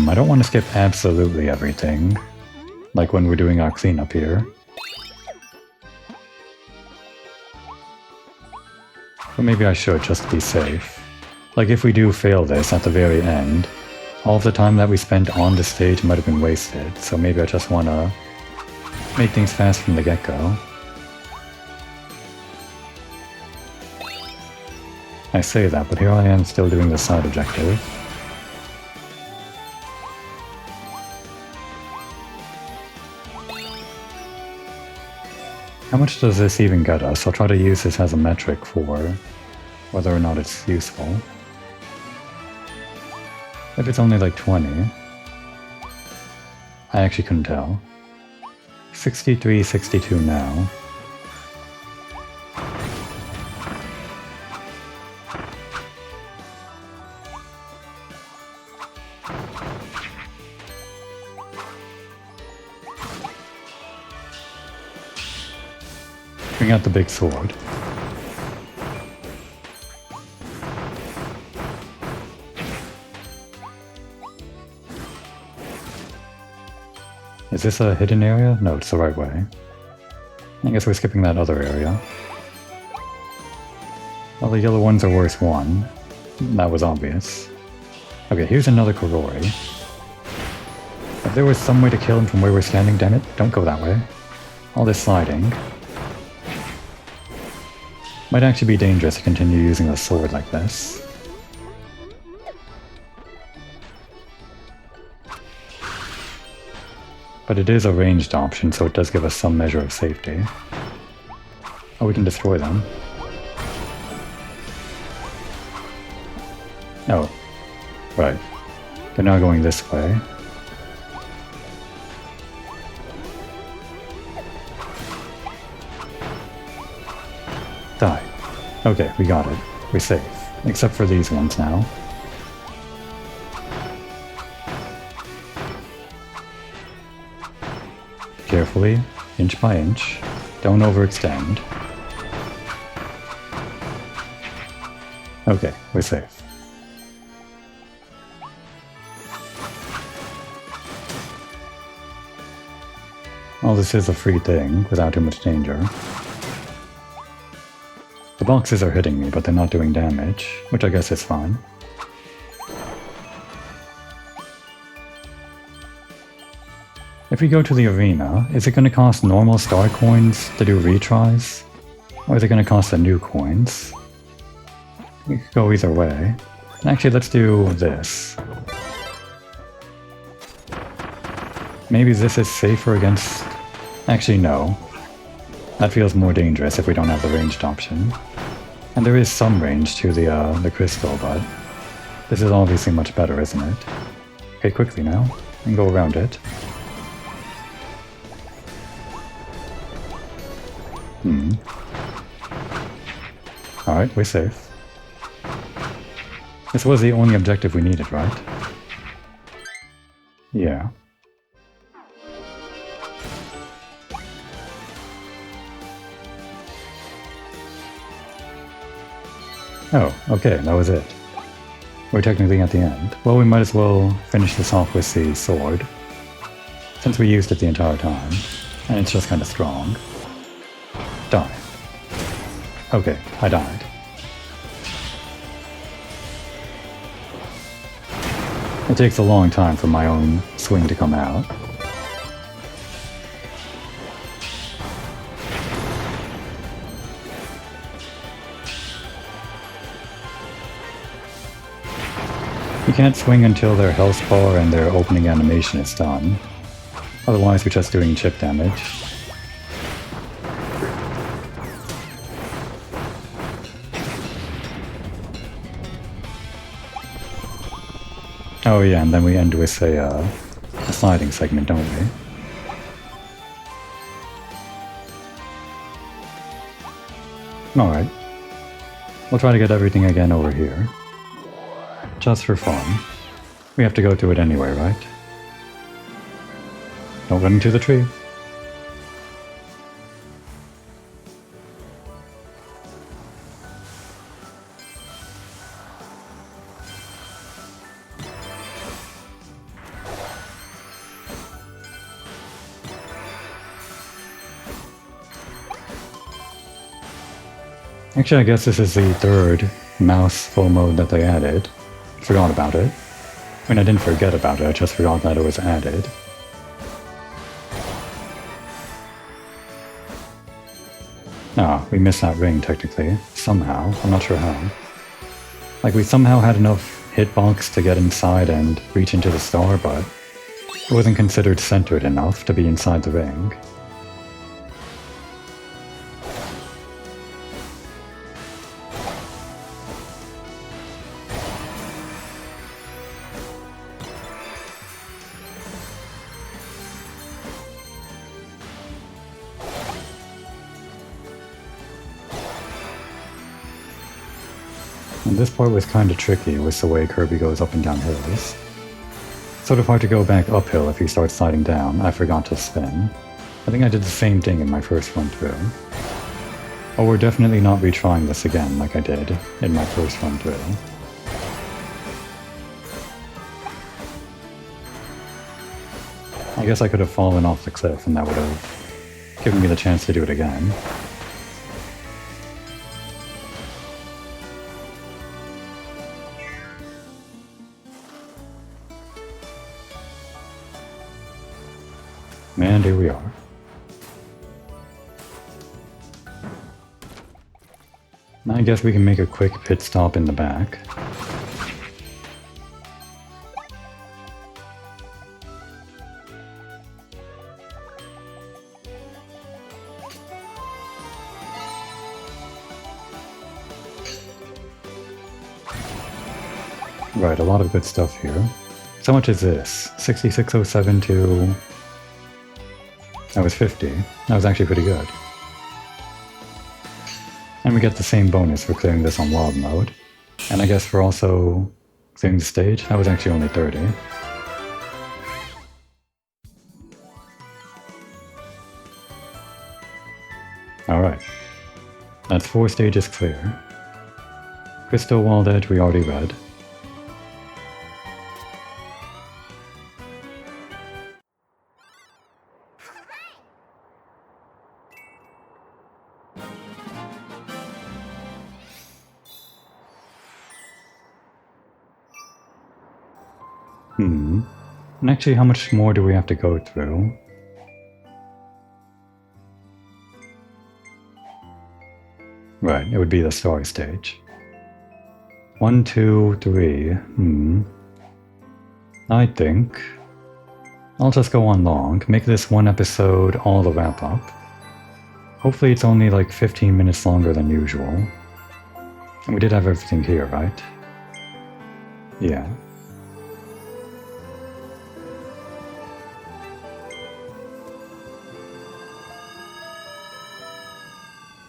I don't want to skip absolutely everything, like when we're doing our cleanup here. But maybe I should, just to be safe. Like if we do fail this at the very end, all of the time that we spent on the stage might have been wasted, so maybe I just want to make things fast from the get-go. I say that, but here I am still doing the side objective. How much does this even get us? I'll try to use this as a metric for whether or not it's useful. If it's only like 20, I actually couldn't tell. 63, 62 now. Bring out the big sword. Is this a hidden area? No, it's the right way. I guess we're skipping that other area. Well, the yellow ones are worth 1. That was obvious. Okay, here's another Karori. If there was some way to kill him from where we're standing, damn it, don't go that way. All this sliding. Might actually be dangerous to continue using the sword like this. But it is a ranged option, so it does give us some measure of safety. Oh, we can destroy them. Oh, right. They're now going this way. Die. Okay, we got it. We're safe. Except for these ones now. Carefully, inch by inch. Don't overextend. Okay, we're safe. Well, this is a free thing, without too much danger. The boxes are hitting me, but they're not doing damage, which I guess is fine. If we go to the arena, is it going to cost normal star coins to do retries? Or is it going to cost the new coins? We could go either way. Actually, let's do this. Maybe this is safer against... Actually, no. That feels more dangerous if we don't have the ranged option. And there is some range to the crystal, but this is obviously much better, isn't it? Okay, quickly now, and go around it. Alright, we're safe. This was the only objective we needed, right? Yeah. Oh, okay, that was it. We're technically at the end. Well, we might as well finish this off with the sword, since we used it the entire time, and it's just kind of strong. Die. Okay, I died. It takes a long time for my own swing to come out. You can't swing until their health bar and their opening animation is done. Otherwise, we're just doing chip damage. Oh yeah, and then we end with a sliding segment, don't we? Alright. We'll try to get everything again over here. Just for fun. We have to go through it anyway, right? Don't run into the tree. Actually, I guess this is the third mouse full mode that they added. Forgot about it. I mean, I didn't forget about it, I just forgot that it was added. Ah, we missed that ring, technically. Somehow. I'm not sure how. Like, we somehow had enough hitbox to get inside and reach into the star, but it wasn't considered centered enough to be inside the ring. And this part was kind of tricky with the way Kirby goes up and down hills. Sort of hard to go back uphill if you start sliding down. I forgot to spin. I think I did the same thing in my first run through. Oh, we're definitely not retrying this again like I did in my first run through. I guess I could have fallen off the cliff and that would have given me the chance to do it again. And here we are. Now I guess we can make a quick pit stop in the back. Right, a lot of good stuff here. So much is this? 6607 to... That was 50. That was actually pretty good. And we get the same bonus for clearing this on wild mode. And I guess for also clearing the stage, that was actually only 30. Alright. That's 4 stages clear. Crystal Walled Edge we already read. And actually, how much more do we have to go through? Right, it would be the Starry stage. 1, 2, 3. I think I'll just go on long, make this one episode all the wrap up. Hopefully it's only like 15 minutes longer than usual. And we did have everything here, right? Yeah.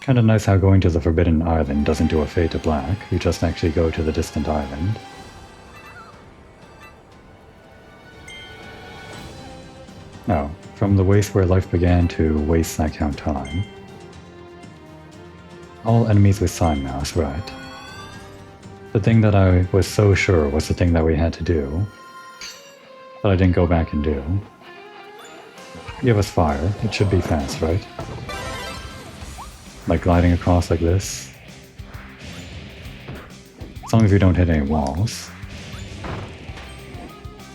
Kinda nice how going to the Forbidden Island doesn't do a fade to black, you just actually go to the distant island. Oh, from the waste where life began to wastes that count time. All enemies with sign mouse, right. The thing that I was so sure was the thing that we had to do, but I didn't go back and do. Give us fire, it should be fast, right? Like gliding across like this. As long as we don't hit any walls.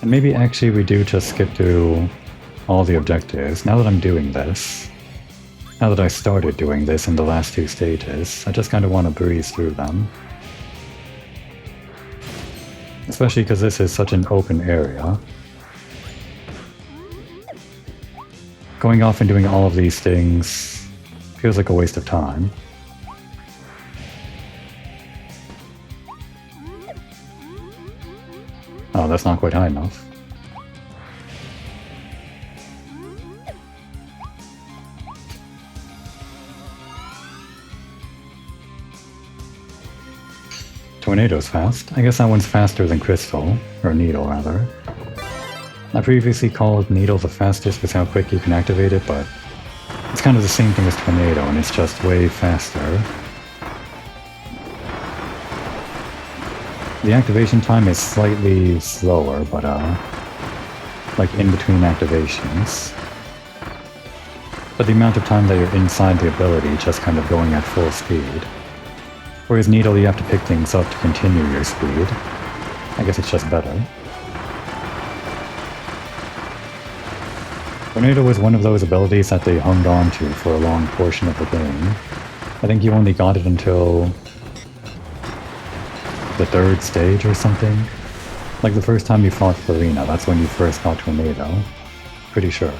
And maybe actually we do just skip through all the objectives. Now that I'm doing this, now that I started doing this in the last two stages, I just kind of want to breeze through them. Especially because this is such an open area. Going off and doing all of these things feels like a waste of time. Oh, that's not quite high enough. Tornado's fast. I guess that one's faster than Crystal, or Needle rather. I previously called Needle the fastest with how quick you can activate it, but it's kind of the same thing as Tornado, and it's just way faster. The activation time is slightly slower, but like in between activations. But the amount of time that you're inside the ability just kind of going at full speed. Whereas Needle, you have to pick things up to continue your speed. I guess it's just better. Tornado was one of those abilities that they hung on to for a long portion of the game. I think you only got it until the third stage or something. Like the first time you fought Farina, that's when you first got Tornado. Pretty sure.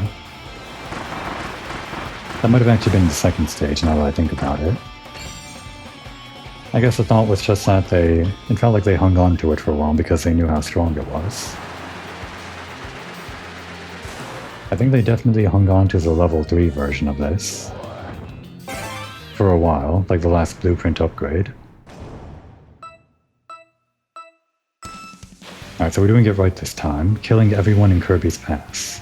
That might have actually been the second stage now that I think about it. I guess the thought was just that it felt like they hung on to it for a while because they knew how strong it was. I think they definitely hung on to the level 3 version of this. For a while, like the last blueprint upgrade. Alright, so we're doing it right this time, killing everyone in Kirby's Pass.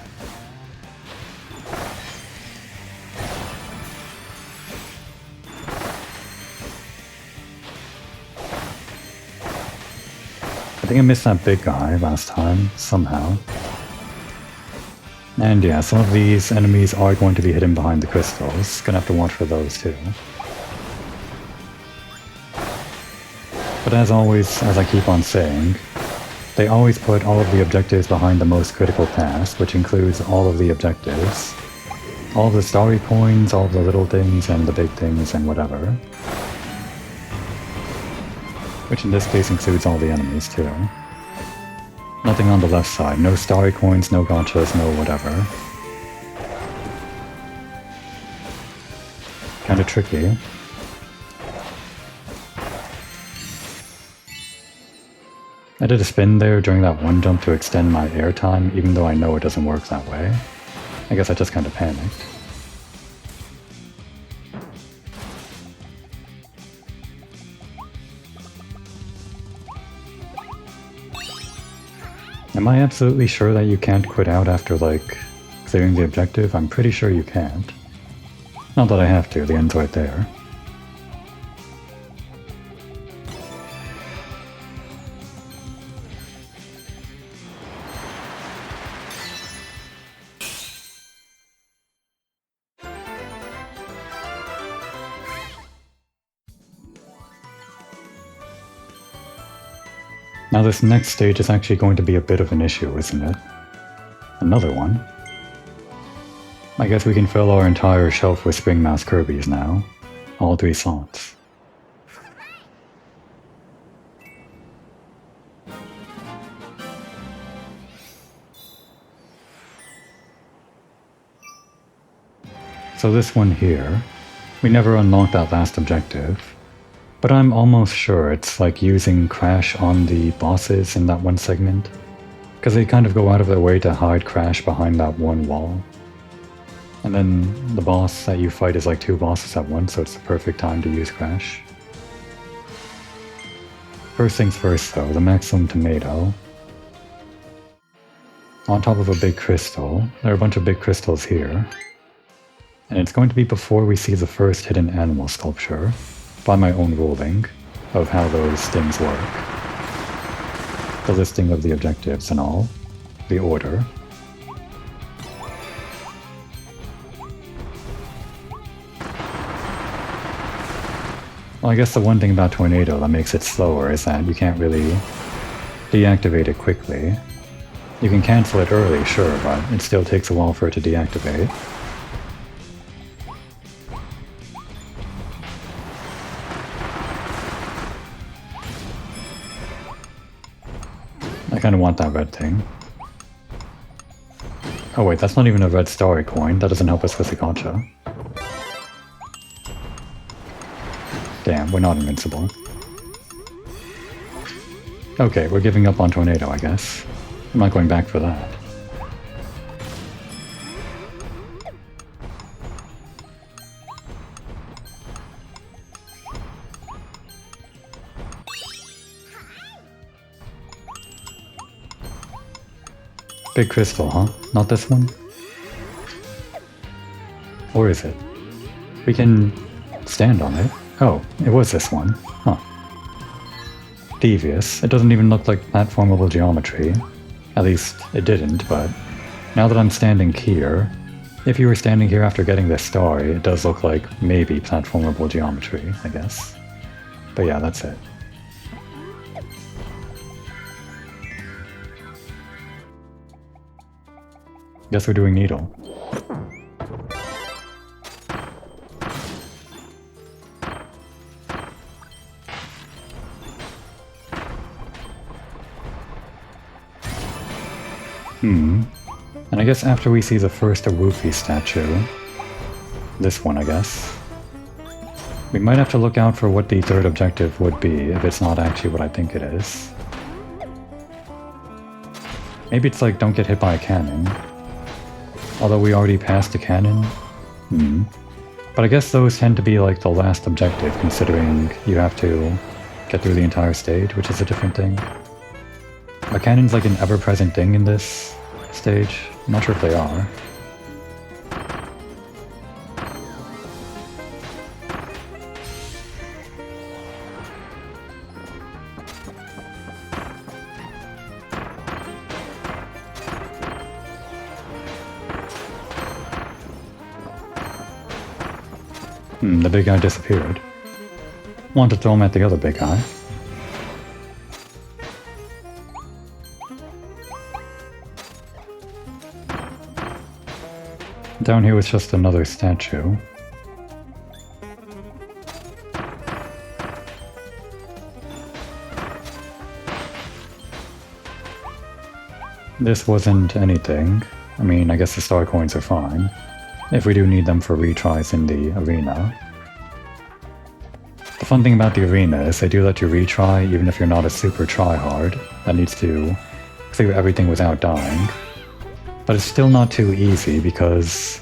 I think I missed that big guy last time, somehow. And yeah, some of these enemies are going to be hidden behind the crystals. Gonna have to watch for those too. But as always, as I keep on saying, they always put all of the objectives behind the most critical task, which includes all of the objectives. All of the Starry coins, all of the little things, and the big things, and whatever. Which in this case includes all the enemies too. Nothing on the left side. No Starry coins, no gachas, no whatever. Kinda tricky. I did a spin there during that one jump to extend my airtime, even though I know it doesn't work that way. I guess I just kinda panicked. Am I absolutely sure that you can't quit out after, like, clearing the objective? I'm pretty sure you can't. Not that I have to, the end's right there. Now this next stage is actually going to be a bit of an issue, isn't it? Another one? I guess we can fill our entire shelf with Spring Mask Kirby's now. All 3 slots. So this one here, we never unlocked that last objective. But I'm almost sure it's like using Crash on the bosses in that one segment. Because they kind of go out of their way to hide Crash behind that one wall. And then the boss that you fight is like 2 bosses at once, so it's the perfect time to use Crash. First things first though, the maximum tomato. On top of a big crystal. There are a bunch of big crystals here. And it's going to be before we see the first hidden animal sculpture, by my own ruling, of how those things work. The listing of the objectives and all. The order. Well, I guess the one thing about Tornado that makes it slower is that you can't really deactivate it quickly. You can cancel it early, sure, but it still takes a while for it to deactivate. I kind of want that red thing. Oh wait, that's not even a red Starry coin. That doesn't help us with the gotcha. Damn, we're not invincible. Okay, we're giving up on Tornado, I guess. I'm not going back for that. Big crystal, huh? Not this one? Or is it? We can stand on it. Oh, it was this one. Huh. Devious. It doesn't even look like platformable geometry. At least, it didn't, but now that I'm standing here, if you were standing here after getting this Starry, it does look like maybe platformable geometry, I guess. But yeah, that's it. Guess we're doing Needle. And I guess after we see the first Awufi statue, this one I guess, we might have to look out for what the third objective would be if it's not actually what I think it is. Maybe it's like don't get hit by a cannon. Although we already passed a cannon. But I guess those tend to be like the last objective considering you have to get through the entire stage, which is a different thing. Are cannons like an ever-present thing in this stage? I'm not sure if they are. The big guy disappeared. Want to throw him at the other big guy. Down here was just another statue. This wasn't anything. I mean, I guess the star coins are fine. If we do need them for retries in the arena. The fun thing about the arena is they do let you retry even if you're not a super tryhard that needs to clear everything without dying. But it's still not too easy because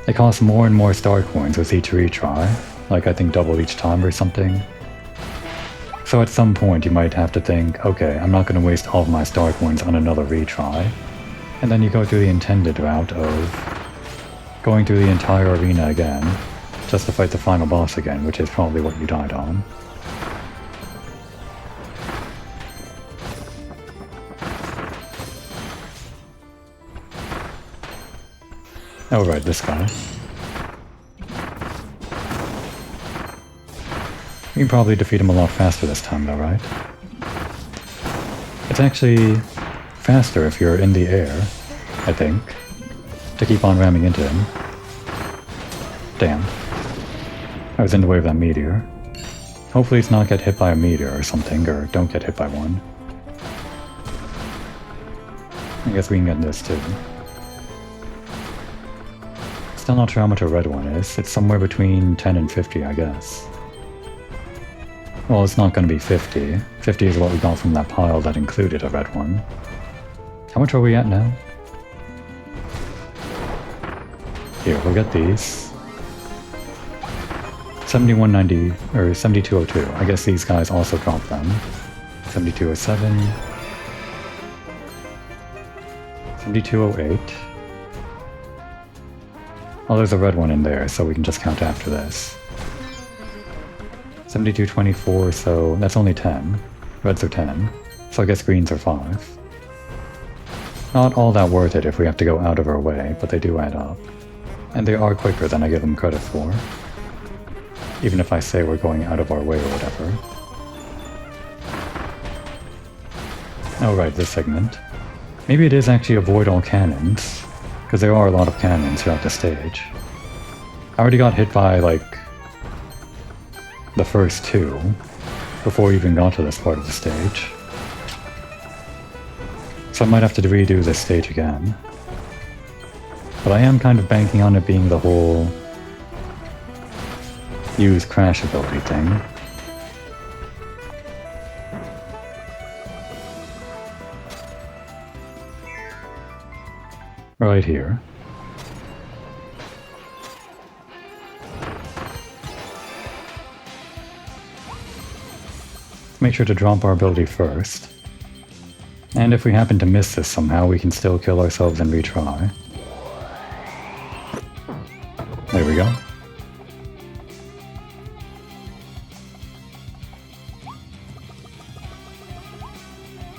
it costs more and more star coins with each retry, like I think double each time or something. So at some point you might have to think, okay, I'm not going to waste all of my star coins on another retry. And then you go through the intended route of going through the entire arena again, just to fight the final boss again, which is probably what you died on. Oh right, this guy. We can probably defeat him a lot faster this time though, right? It's actually faster if you're in the air, I think, to keep on ramming into him. Damn. I was in the way of that meteor. Hopefully it's not get hit by a meteor or something, or don't get hit by one. I guess we can get this too. Still not sure how much a red one is. It's somewhere between 10 and 50, I guess. Well, it's not going to be 50. 50 is what we got from that pile that included a red one. How much are we at now? Here, we'll get these. 7190, or 7202. I guess these guys also dropped them. 7207. 7208. Oh, there's a red one in there, so we can just count after this. 7224, so that's only 10. Reds are 10. So I guess greens are 5. Not all that worth it if we have to go out of our way, but they do add up. And they are quicker than I give them credit for. Even if I say we're going out of our way or whatever. Oh right, this segment. Maybe it is actually avoid all cannons, because there are a lot of cannons throughout the stage. I already got hit by, like, the first two, before we even got to this part of the stage. So I might have to redo this stage again. But I am kind of banking on it being the whole use crash ability thing. Right here. Make sure to drop our ability first. And if we happen to miss this somehow, we can still kill ourselves and retry. There we go.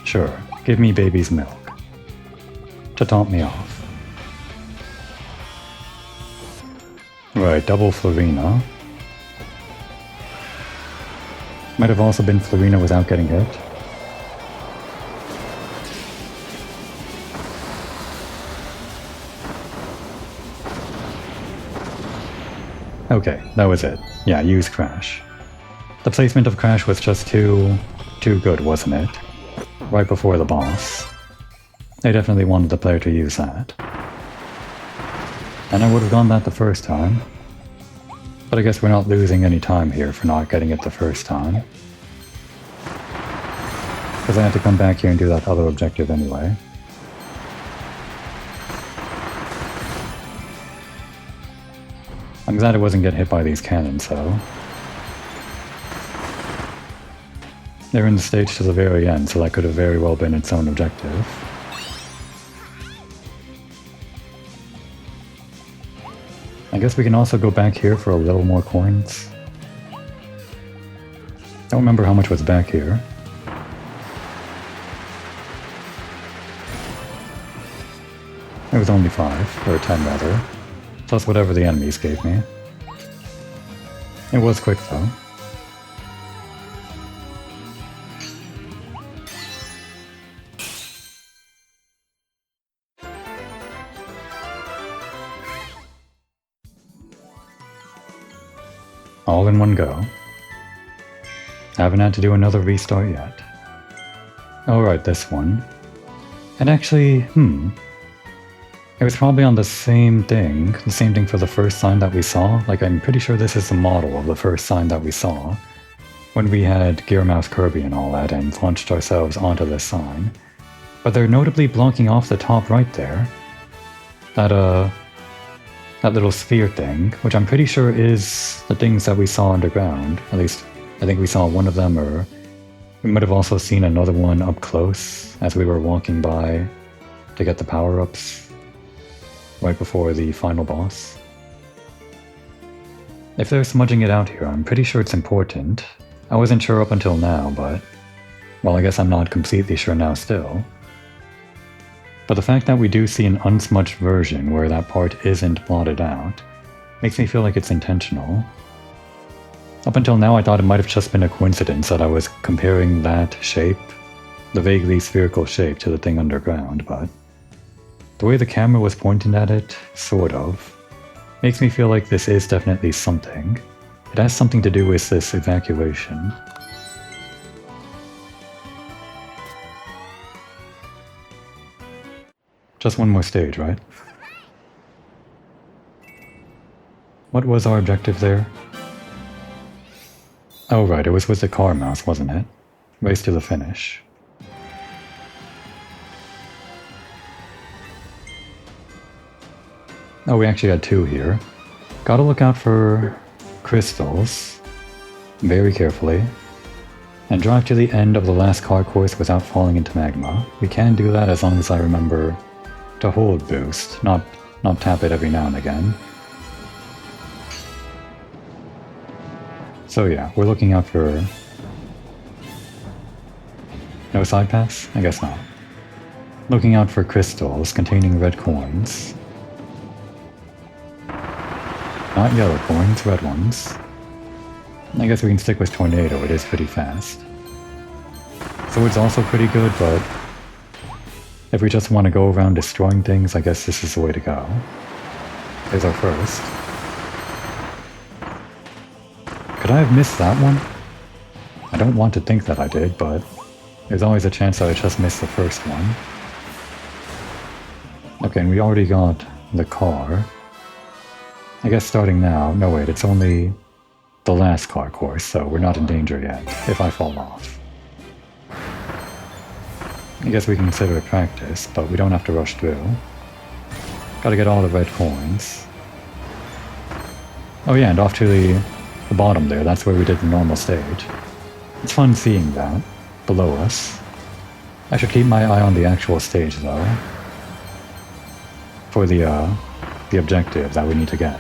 Sure, give me baby's milk. To taunt me off. Right, double Florina. Might have also been Florina without getting hit. Okay, that was it. Yeah, use Crash. The placement of Crash was just too good, wasn't it? Right before the boss. They definitely wanted the player to use that. And I would have done that the first time. But I guess we're not losing any time here for not getting it the first time. Because I had to come back here and do that other objective anyway. I'm glad I wasn't getting hit by these cannons, though. They're in the stage to the very end, so that could have very well been its own objective. I guess we can also go back here for a little more coins. Don't remember how much was back here. It was only 5, or 10 rather. Plus whatever the enemies gave me. It was quick though. All in one go. Haven't had to do another restart yet. Alright, this one. And actually, it was probably on the same thing for the first sign that we saw. Like, I'm pretty sure this is the model of the first sign that we saw when we had Gear Mouse Kirby and all that and launched ourselves onto this sign. But they're notably blocking off the top right there. That little sphere thing, which I'm pretty sure is the things that we saw underground. At least, I think we saw one of them, or we might have also seen another one up close as we were walking by to get the power-ups right before the final boss. If they're smudging it out here, I'm pretty sure it's important. I wasn't sure up until now, but... well, I guess I'm not completely sure now still. But the fact that we do see an unsmudged version where that part isn't blotted out makes me feel like it's intentional. Up until now I thought it might have just been a coincidence that I was comparing that shape, the vaguely spherical shape, to the thing underground, but the way the camera was pointing at it, sort of, makes me feel like this is definitely something. It has something to do with this evacuation. Just one more stage, right? What was our objective there? Oh right, it was with the car mouse, wasn't it? Race to the finish. Oh, we actually had two here. Gotta look out for crystals very carefully. And drive to the end of the last car course without falling into magma. We can do that as long as I remember to hold boost, not tap it every now and again. So yeah, we're looking out for... No side pass? I guess not. Looking out for crystals containing red coins. Not yellow coins, red ones. I guess we can stick with Tornado, it is pretty fast. Sword's also pretty good, but if we just want to go around destroying things, I guess this is the way to go. Here's our first. Could I have missed that one? I don't want to think that I did, but there's always a chance that I just missed the first one. Okay, and we already got the car. I guess starting now... No wait, it's only the last car course, so we're not in danger yet, if I fall off. I guess we can consider it practice, but we don't have to rush through. Gotta get all the red coins. Oh yeah, and off to the bottom there, that's where we did the normal stage. It's fun seeing that, below us. I should keep my eye on the actual stage though. For the objective that we need to get.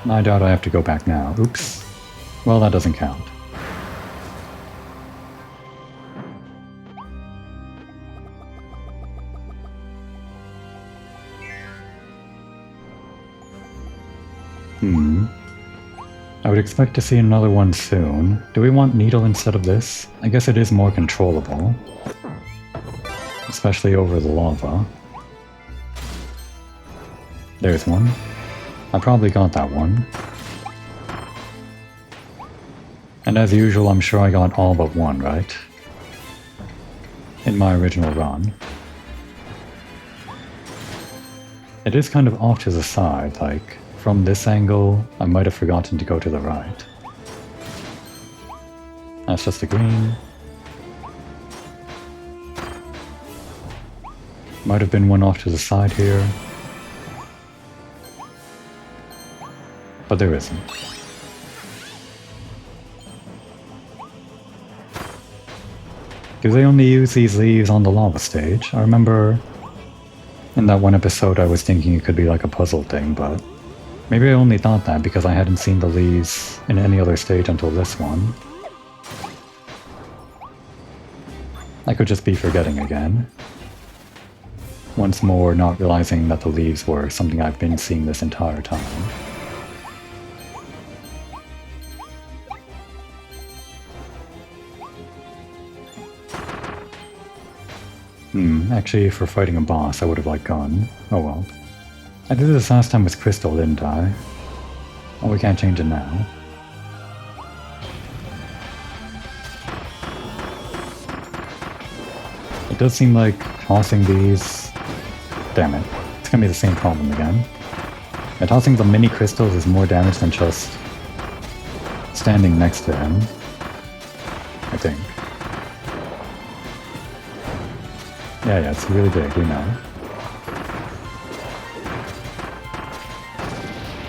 I doubt I have to go back now. Oops. Well, that doesn't count. I would expect to see another one soon. Do we want needle instead of this? I guess it is more controllable. Especially over the lava. There's one. I probably got that one. And as usual, I'm sure I got all but one, right? In my original run. It is kind of off to the side, like, from this angle, I might have forgotten to go to the right. That's just a green. Might have been one off to the side here. But there isn't. Do they only use these leaves on the lava stage? I remember in that one episode I was thinking it could be like a puzzle thing, but maybe I only thought that because I hadn't seen the leaves in any other stage until this one. I could just be forgetting again. Once more, not realizing that the leaves were something I've been seeing this entire time. Actually, for fighting a boss, I would have liked gone. Oh well. I did this last time with Crystal, didn't I? Oh, we can't change it now. It does seem like tossing these... Damn it. It's gonna be the same problem again. Yeah, tossing the mini crystals is more damage than just standing next to him. I think. Yeah, it's really big, we know.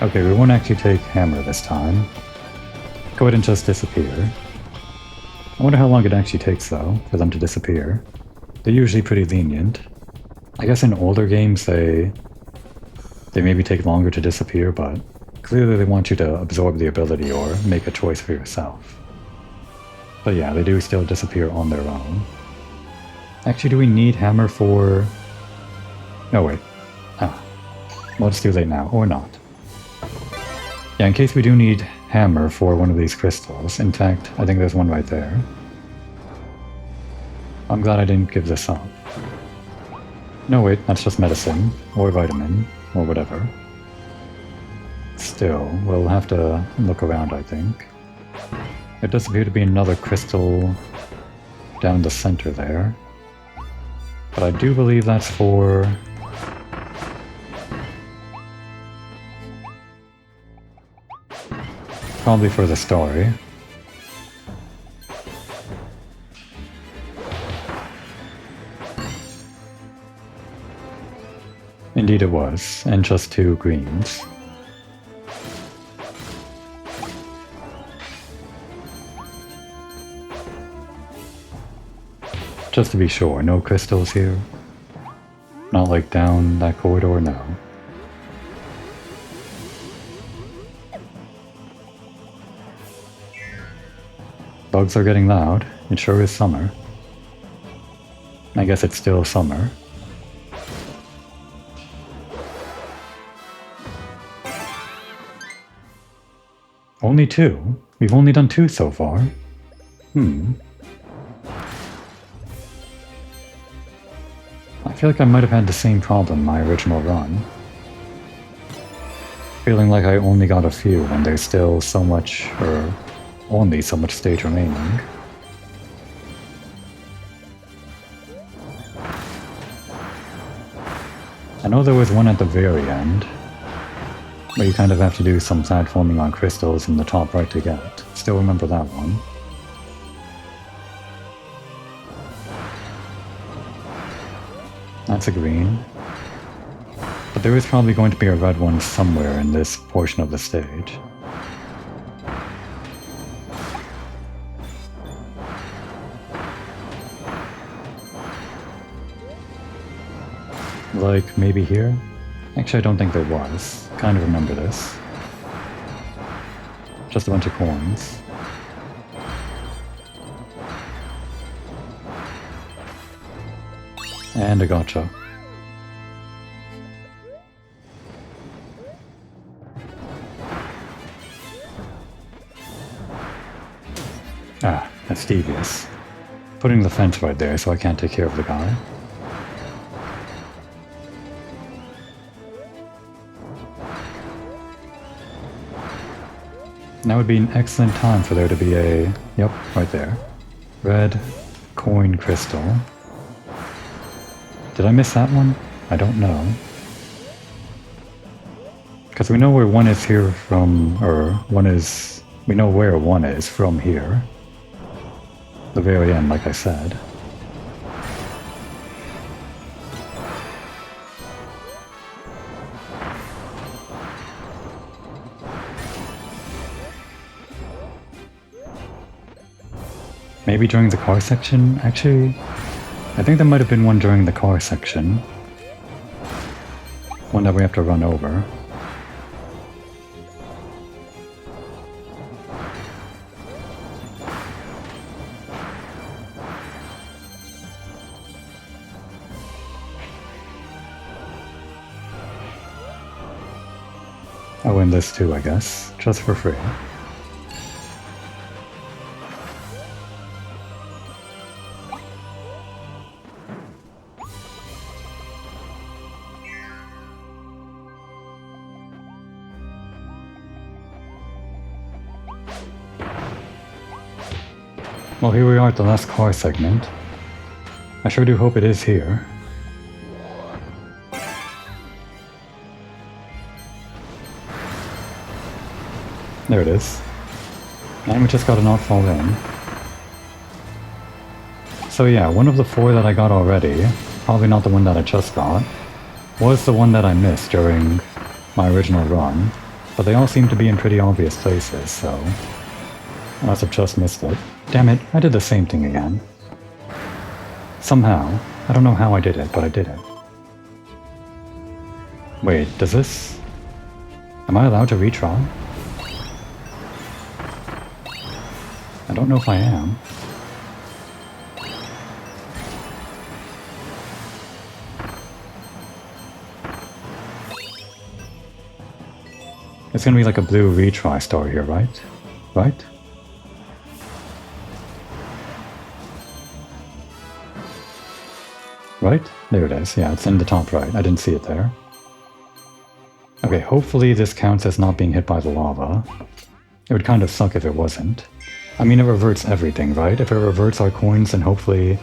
Okay, we won't actually take hammer this time. Go ahead and just disappear. I wonder how long it actually takes, though, for them to disappear. They're usually pretty lenient. I guess in older games they maybe take longer to disappear, but clearly they want you to absorb the ability or make a choice for yourself. But yeah, they do still disappear on their own. Actually, do we need hammer for... No, wait. Well, it's too late now, or not. Yeah, in case we do need hammer for one of these crystals. In fact, I think there's one right there. I'm glad I didn't give this up. No, wait, that's just medicine, or vitamin, or whatever. Still, we'll have to look around, I think. There does appear to be another crystal down the center there. But I do believe that's for... probably for the Starry. Indeed it was, and just 2 greens. Just to be sure, no crystals here? Not like down that corridor, no. Bugs are getting loud. It sure is summer. I guess it's still summer. Only 2? We've only done 2 so far. I feel like I might have had the same problem my original run. Feeling like I only got a few when there's still so much, or only so much stage remaining. I know there was one at the very end, where you kind of have to do some platforming on crystals in the top right to get. Still remember that one. That's a green. But there is probably going to be a red one somewhere in this portion of the stage. Like, maybe here? Actually, I don't think there was. Kind of remember this. Just a bunch of coins. And a gotcha. Ah, that's devious. Putting the fence right there so I can't take care of the guy. Now would be an excellent time for there to be a... Yep, right there. Red coin crystal. Did I miss that one? I don't know. Because we know where one is here from, or one is... We know where one is from here. The very end, like I said. Maybe during the car section? Actually, I think there might have been one during the car section. One that we have to run over. I'll win this too, I guess. Just for free. Well, here we are at the last car segment. I sure do hope it is here. There it is. And we just got a not fall in. So yeah, one of the 4 that I got already, probably not the one that I just got, was the one that I missed during my original run, but they all seem to be in pretty obvious places, so I must have just missed it. Damn it, I did the same thing again. Somehow. I don't know how I did it, but I did it. Wait, does this... Am I allowed to retry? I don't know if I am. It's gonna be like a blue retry star here, right? Right? Right? There it is. Yeah, it's in the top right. I didn't see it there. Okay, hopefully this counts as not being hit by the lava. It would kind of suck if it wasn't. I mean, it reverts everything, right? If it reverts our coins, then hopefully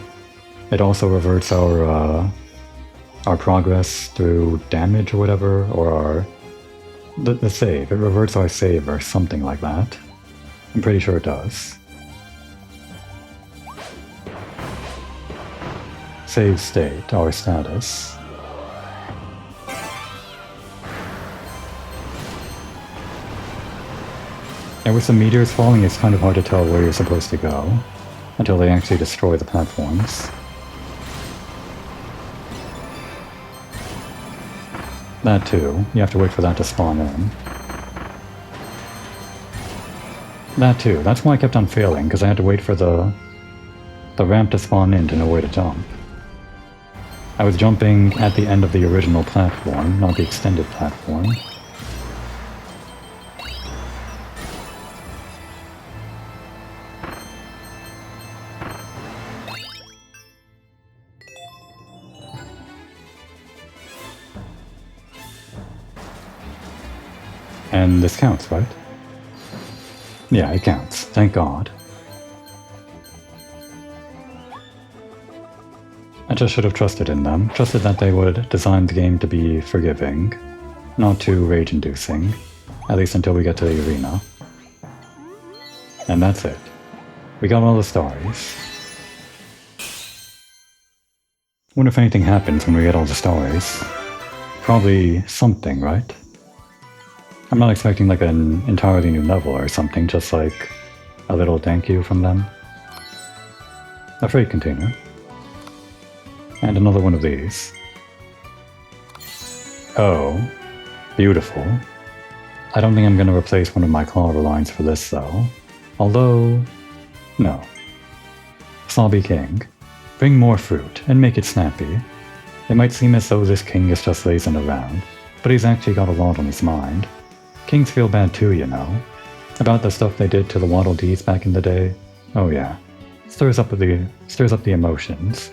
It also reverts our progress through damage or whatever, or the save. It reverts our save or something like that. I'm pretty sure it does. Save state, our status. And with the meteors falling, it's kind of hard to tell where you're supposed to go until they actually destroy the platforms. That too, you have to wait for that to spawn in. That too, that's why I kept on failing, because I had to wait for the ramp to spawn in to know where to jump. I was jumping at the end of the original platform, not the extended platform. And this counts, right? Yeah, it counts. Thank God. I just should have trusted in them. Trusted that they would design the game to be forgiving, not too rage-inducing, at least until we get to the arena. And that's it. We got all the Starries. Wonder if anything happens when we get all the Starries. Probably something, right? I'm not expecting like an entirely new level or something, just like a little thank you from them. A freight container. And another one of these. Oh, beautiful. I don't think I'm going to replace one of my Clover lines for this though. Although, no. Slobby King. Bring more fruit and make it snappy. It might seem as though this king is just lazing around, but he's actually got a lot on his mind. Kings feel bad too, you know. About the stuff they did to the Waddle Dees back in the day. Oh yeah. Stirs up the emotions.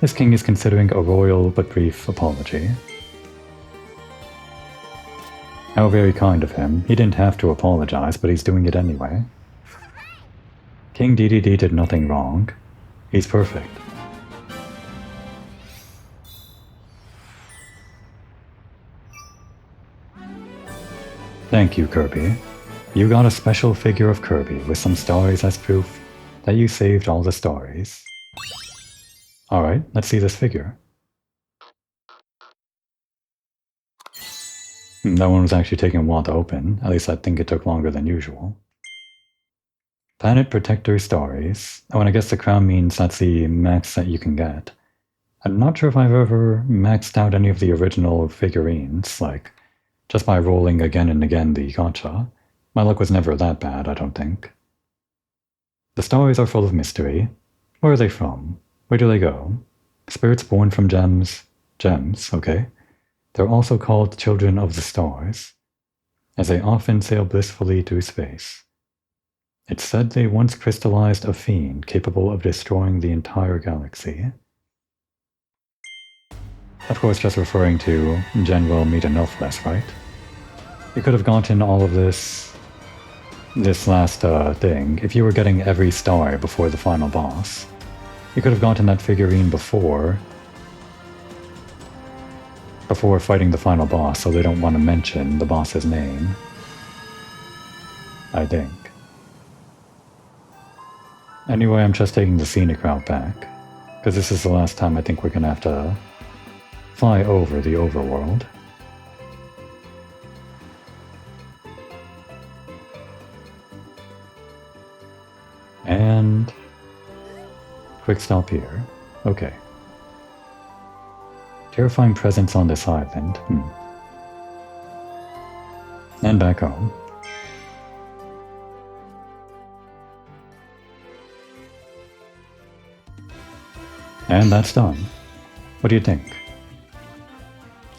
This king is considering a royal but brief apology. How very kind of him. He didn't have to apologize, but he's doing it anyway. King DDD did nothing wrong. He's perfect. Thank you, Kirby. You got a special figure of Kirby with some Starries as proof that you saved all the Starries. Alright, let's see this figure. That one was actually taking a while to open. At least I think it took longer than usual. Planet Protector Starries. Oh, and I guess the crown means that's the max that you can get. I'm not sure if I've ever maxed out any of the original figurines, like just by rolling again and again the gacha. My luck was never that bad, I don't think. The Starries are full of mystery. Where are they from? Where do they go? Spirits born from gems. Gems, okay. They're also called children of the stars, as they often sail blissfully through space. It's said they once crystallized a fiend capable of destroying the entire galaxy. Of course, just referring to General Meet Enoughless, right? You could have gotten all of this last thing if you were getting every star before the final boss. You could have gotten that figurine before fighting the final boss, so they don't want to mention the boss's name. I think. Anyway, I'm just taking the scenic route back, because this is the last time I think we're gonna have to fly over the overworld. And quick stop here. Okay. Terrifying presence on this island. And back home. And that's done. What do you think?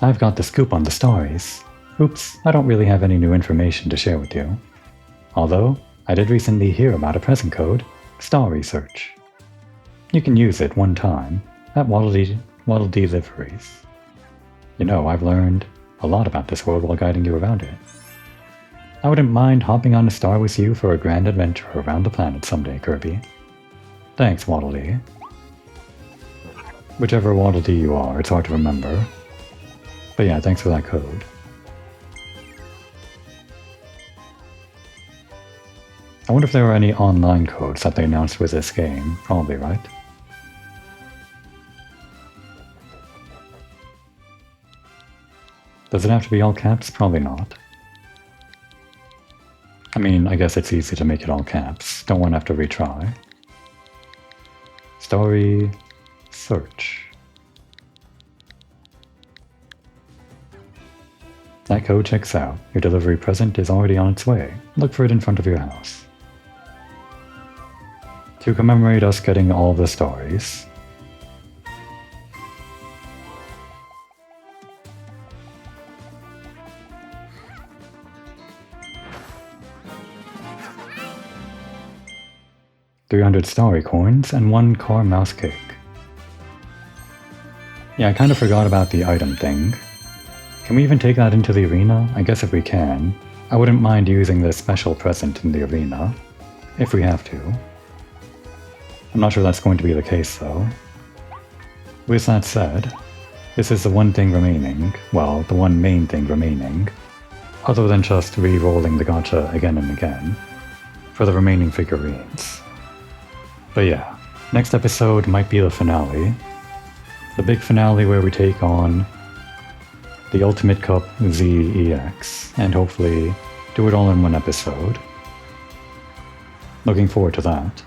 I've got the scoop on the Starries. Oops, I don't really have any new information to share with you. Although, I did recently hear about a present code, Star Research. You can use it one time at Waddle Dee liveries. You know, I've learned a lot about this world while guiding you around it. I wouldn't mind hopping on a star with you for a grand adventure around the planet someday, Kirby. Thanks, Waddle Dee. Whichever Waddle Dee you are, it's hard to remember. But yeah, thanks for that code. I wonder if there were any online codes that they announced with this game. Probably, right? Does it have to be all caps? Probably not. I mean, I guess it's easy to make it all caps. Don't want to have to retry. Starry search. That code checks out. Your delivery present is already on its way. Look for it in front of your house. To commemorate us getting all the Starries, $300 Starry coins and 1 car mouse cake. Yeah, I kind of forgot about the item thing. Can we even take that into the arena? I guess if we can. I wouldn't mind using this special present in the arena, if we have to. I'm not sure that's going to be the case though. With that said, this is the one thing remaining, well, the one main thing remaining, other than just re-rolling the gacha again and again, for the remaining figurines. But yeah, next episode might be the finale. The big finale where we take on the Ultimate Cup ZEX, and hopefully do it all in one episode. Looking forward to that.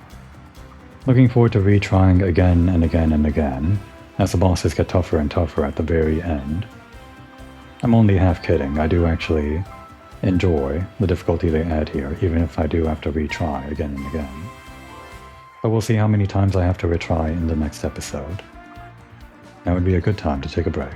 Looking forward to retrying again and again and again, as the bosses get tougher and tougher at the very end. I'm only half kidding, I do actually enjoy the difficulty they add here, even if I do have to retry again and again. But we'll see how many times I have to retry in the next episode. That would be a good time to take a break.